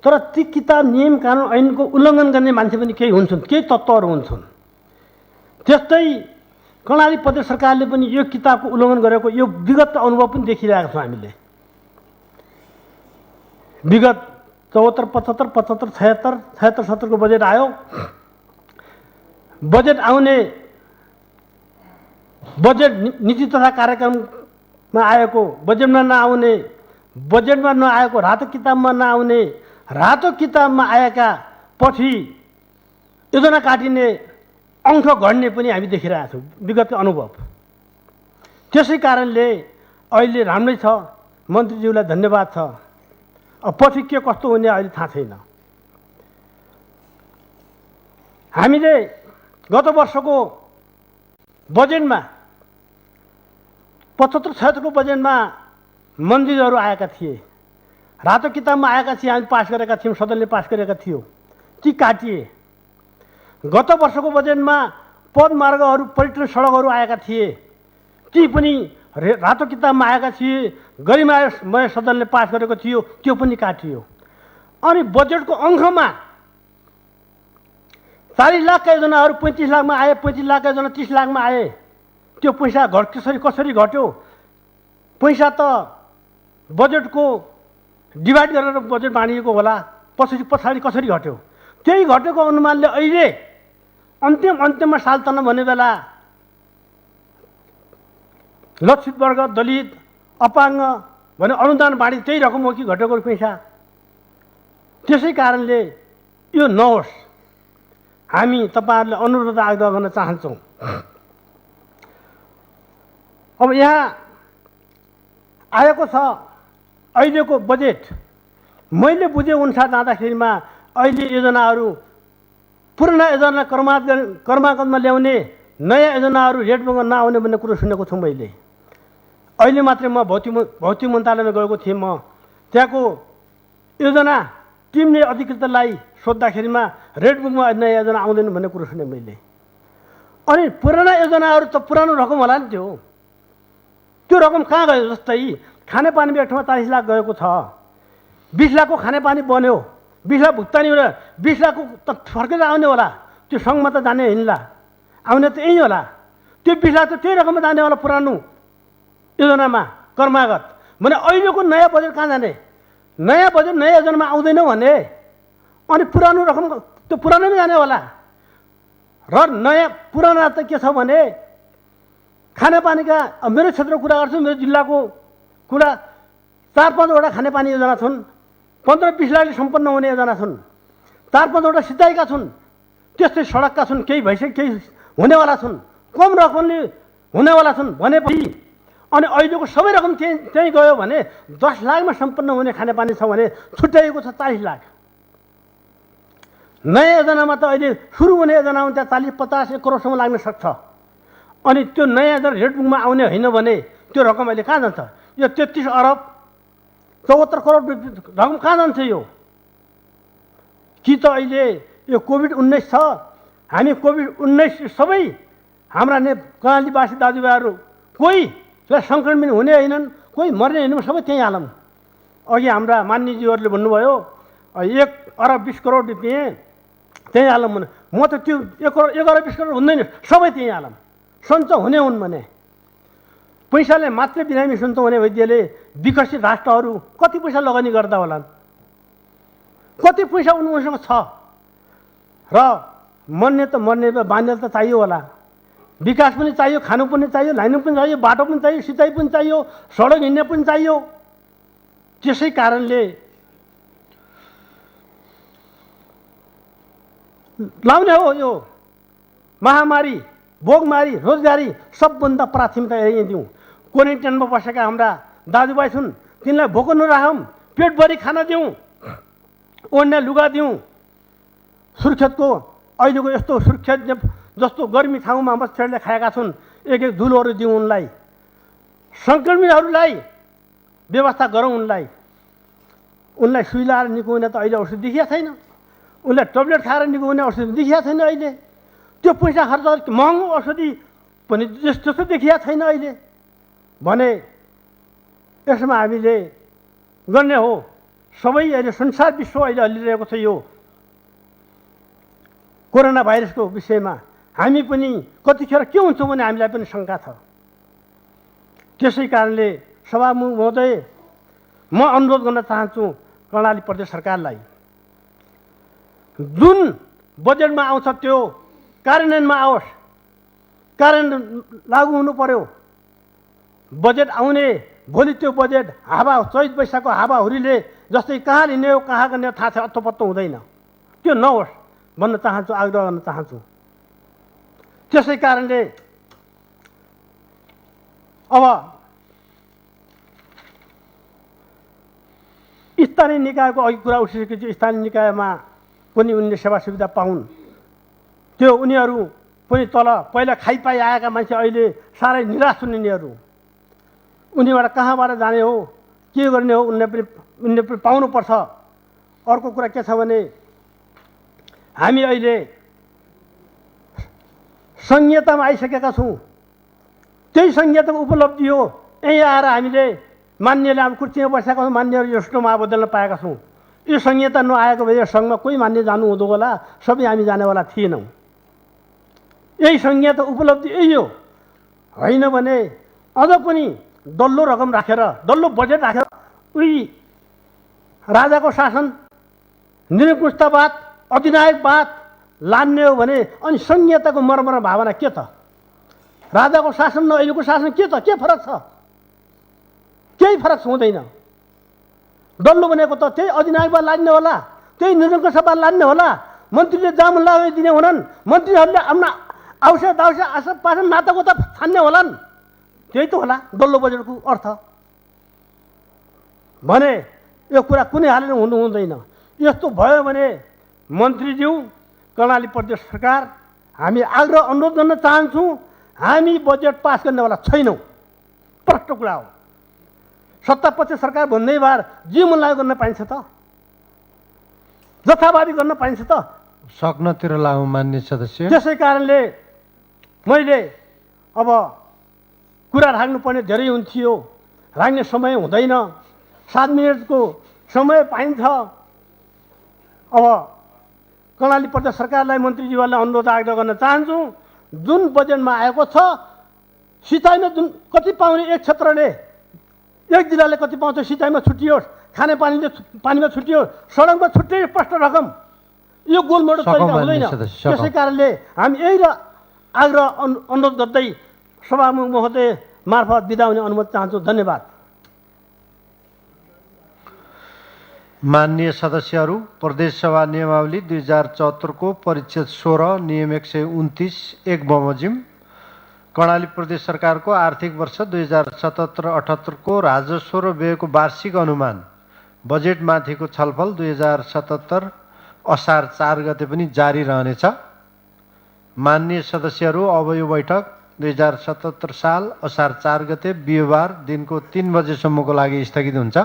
तर ती किताब नियम कानुन ऐनको उल्लङ्घन गर्ने मान्छे पनि केही हुन्छन्, केही तत्त्वहरू हुन्छन्। त्यस्तै कर्णाली प्रदेश सरकारले पनि यो किताबको उल्लङ्घन गरेको यो विगत अनुभव पनि देखिरहेका छौँ हामीले। विगत 74, 75, 76, 77 को बजेट आयो। बजेट आउने बजेट नीति तथा कार्यक्रम आएको बजेटमा नआउने, बजेटमा नआएको रातो किताबमा नआउने, रातो किताबमा आएका पछि योजना काटिने अङ्क घट्ने पनि हामी देखिरहेका छौँ, विगतको अनुभव। त्यसै कारणले अहिले राम्रै छ, मन्त्रीज्यूलाई धन्यवाद छ। अब पछि के कस्तो हुने अहिले थाहा छैन। हामीले गत वर्षको बजेटमा 75-76को बजेटमा मन्त्रीहरू आएका थिए, रातो किताबमा आएका थिए, हामी पास गरेका थियौँ, सदनले पास गरेका थियो, ती काटिए। गत वर्षको बजेटमा पदमार्गहरू, पर्यटन सडकहरू आएका थिए, ती पनि रातो किताबमा आएका थिए, गरिमामय सदनले पास गरेको थियो, त्यो पनि काटियो। अनि बजेटको अङ्कमा 40 लाखका योजनाहरू 35 लाखमा आए, 35 लाखका योजना 30 लाखमा आए। त्यो पैसा कसरी घट्यो? पैसा त बजेटको डिभाइड गरेर बजेट बाँडिएको होला, पछाडि कसरी घट्यो? त्यही घटेको अनुमानले अहिले अन्त्यमा साल तन्न भन्ने बेला लक्षित वर्ग, दलित, अपाङ्ग भने अनुदान बाँडी त्यही रकम हो कि घटेको पैसा? त्यसै कारणले यो नहोस्, हामी तपाईँहरूले अनुरोध आग्रह गर्न चाहन्छौँ। अब यहाँ आएको छ अहिलेको बजेट, मैले बुझेअनुसार जाँदाखेरिमा अहिले योजनाहरू पुराना योजना क्रमागतमा ल्याउने, नयाँ योजनाहरू रेटमा नआउने भन्ने कुरो सुनेको छु मैले। अहिले मात्रै म भौतिक मन्त्रालयमा गएको थिएँ। म त्यहाँको योजना टिमले अधिकृतलाई सोद्धाखेरिमा रेडबुकमा नयाँ योजना आउँदैन भन्ने कुरो सुने मैले। अनि पुराना योजनाहरू त पुरानो रकम होला नि, त्यो रकम कहाँ गयो? जस्तै खानेपानी एक ठाउँमा 40 लाख गएको छ, 20 लाखको खानेपानी बन्यो, 20 लाख भुक्तानी होला, 20 लाखको त फर्केर आउने होला, त्यो सङ्घमा त जाने हिँड्ला, आउने त यहीँ होला। त्यो 20 लाख त त्यही रकममा जाने होला पुरानो योजनामा क्रमागत भने। अहिलेको नयाँ बजेट कहाँ जाने? नयाँ बजेट नयाँ योजनामा आउँदैन भने अनि पुरानो रकम त्यो पुरानोमै जाने होला। र नयाँ पुराना त के छ भने खानेपानीका, मेरो क्षेत्रको कुरा गर्छु, मेरो जिल्लाको कुरा, 4-5वटा खानेपानी योजना छन्, 15-20 लाखले सम्पन्न हुने योजना छन्, 4-5वटा सिँचाइका छन्, त्यस्तै सडकका छन्, केही भइसक्यो, केही हुनेवाला छन्, कम रकमले हुनेवाला छन् भनेपछि अनि अहिलेको सबै रकम त्यहीँ गयो भने 10 लाखमा सम्पन्न हुने खानेपानी छ भने छुट्याइएको छ 40 लाख। नयाँ योजनामा त अहिले सुरु हुने योजनामा त्यहाँ 40-50-1 करोडसम्म लाग्न सक्छ। अनि त्यो नयाँ योजना रेडबुकमा आउने होइन भने त्यो रकम अहिले कहाँ जान्छ? यो 33 अरब 74 करोड रकम कहाँ जान्छ? यो कि त अहिले यो कोभिड-19 छ, हामी कोभिड-19 सबै हाम्रा कर्णालीवासी दाजुभाइहरू कोहीलाई सङ्क्रमित हुने होइनन्, कोही मर्ने होइनन्, सबै त्यहीँ हालौँ। अघि हाम्रा मान्यज्यूहरूले भन्नुभयो 1 अरब 20 करोड रुपियाँ त्यहीँ हालौँ भने, म त त्यो 1 अरब 20 करोड हुँदैन, सबै त्यहीँ हालौँ। सञ्च हुने हुन् भने पैसाले मात्रै बिरामी सञ्च हुने भइदिएले विकसित राष्ट्रहरू कति पैसा लगानी गर्दा होलान्? कति पैसा उनीहरूसँग छ? र मर्ने त मर्ने बाँध्ने त चाहियो होला, विकास पनि चाहियो, खानु पनि चाहियो, लाइनु पनि चाहियो, बाटो पनि चाहियो, सिँचाइ पनि चाहियो, सडक हिँड्ने पनि चाहियो। त्यसै कारणले लाउने हो यो महामारी, भोगमारी, रोजगारी सबभन्दा प्राथमिकता यही दिउँ। क्वारेन्टाइनमा बसेका हाम्रा दाजुभाइ छन्, तिनलाई भोको नराखौँ, पेटभरि खाना दिउँ, ओढ्ने लुगा दिउँ, सुर्खेतको अहिलेको यस्तो सुर्खेत जस्तो गर्मी ठाउँमा मच्छरले खाएका छन्, एक धुलोहरू दिउँ उनलाई। सङ्क्रमितहरूलाई व्यवस्था गरौँ, उनलाई सुई लाएर निको हुने त अहिले औषधि देखिया छैन, उनलाई ट्याब्लेट खाएर निको हुने औषधि देखिया छैन अहिले, त्यो पैसा खर्च महँगो औषधि पनि जस्तो देखिया छैन अहिले भने यसमा हामीले गर्ने हो। सबै अहिले संसार विश्व अहिले हल्लिरहेको छ यो कोरोना भाइरसको विषयमा। हामी पनि कतिखेर के हुन्छ भने हामीलाई पनि शङ्का छ। त्यसै कारणले सभामुख महोदय, म अनुरोध गर्न चाहन्छु कर्णाली प्रदेश सरकारलाई, जुन बजेटमा आउँछ त्यो कार्यान्वयनमा आओस्, कार्यान्वयन लागू हुनु पर्यो। बजेट आउने भोलि त्यो बजेट हावा चैत वैशाखको हावाहुरीले जस्तै कहाँ लिने हो कहाँ गर्ने हो थाहा छ, अत्तो हुँदैन। त्यो नहोस् भन्न चाहन्छु, आग्रह गर्न चाहन्छु। त्यसै कारणले अब स्थानीय निकायको अघि कुरा उठिसकेपछि स्थानीय निकायमा पनि उनले सेवा सुविधा पाउन्, त्यो उनीहरू पनि तल पहिला खाइपाइ आएका मान्छे अहिले साह्रै निराश हुनेहरू, उनीबाट कहाँबाट जाने हो के गर्ने हो उनले पनि पाउनुपर्छ। अर्को कुरा के छ भने हामी अहिले संहितामा आइसकेका छौँ। त्यही संहिताको उपलब्धि हो यहीँ आएर हामीले मान्यले हामी कुर्सीमा बसेका छौँ, मान्यहरू यो स्टोमा बदल्न पाएका छौँ। यो संहिता नआएको भए सङ्घमा कोही मान्य जानु हुँदो होला, सबै हामी जानेवाला थिएनौँ। यही संहिता उपलब्धि यही हो। होइन भने अझ पनि डल्लो रकम राखेर डल्लो बजेट राखेर उही राजाको शासन निरङ्कुशतावाद अधिनायकवाद लान्ने हो भने अनि संहिताको मर्म र भावना के त? राजाको शासन र अहिलेको शासन के त? के फरक छ? केही फरक हुँदैन। डल्लो भनेको त त्यही अधिनायकवाद लान्ने होला, त्यही निरङ्कुशतावाद लान्ने होला। मन्त्रीले जामुन लगाइदिने हुनन्, मन्त्रीहरूले आफ्ना आवश्यक आशा पासन नाताको त छान्ने होलान्। त्यही त होला डल्लो बजेटको अर्थ। भने यो कुरा कुनै हालमा हुनु हुँदैन। यस्तो भयो भने मन्त्रीज्यू, कर्णाली प्रदेश सरकार, हामी आग्रह अनुरोध गर्न चाहन्छौँ, हामी बजेट पास गर्नेवाला छैनौँ। प्रष्ट कुरा हो। सत्तापक्ष सरकार भन्दै बार जे मन लाग्यो गर्न पाइन्छ त? जथाभावी गर्न पाइन्छ त? सक्नतिर लागौँ मान्य सदस्य। त्यसै कारणले मैले अब कुरा राख्नुपर्ने धेरै हुन्थ्यो, राख्ने समय हुँदैन। 7 मिनटको समय पाइन्छ। अब कर्णाली प्रदेश सरकारलाई, मन्त्रीज्यूहरूलाई अनुरोध आग्रह गर्न चाहन्छु, जुन बजेटमा आएको छ सिँचाइमा जुन कति पाउने एक क्षेत्रले, एक जिल्लाले कति पाउँछ सिँचाइमा छुट्टियोस्, पानीमा छुट्टियोस्, सडकमा छुट्टै स्पष्ट रकम। यो गोलमोडो तरिका हुँदैन। त्यसै कारणले हामी यही आग्रह अनुरोध गर्दै सभामुख महोदय मार्फत बिदा हुने अनुमति चाहन्छु। धन्यवाद। माननीय सदस्यहरू, प्रदेश सभा नियमावली 2074 को परिच्छेद 16 नियम 129 1 बमोजिम कर्णाली प्रदेश सरकारको आर्थिक वर्ष 2077-78 को राजस्व र व्ययको वार्षिक अनुमान बजेटमाथिको छलफल 2077 असार 4 गते पनि जारी रहनेछ। माननीय सदस्यहरू, अब यो बैठक 2077 साल असार 4 गते बिहिबार दिनको 3 बजेसम्मको लागि स्थगित हुन्छ।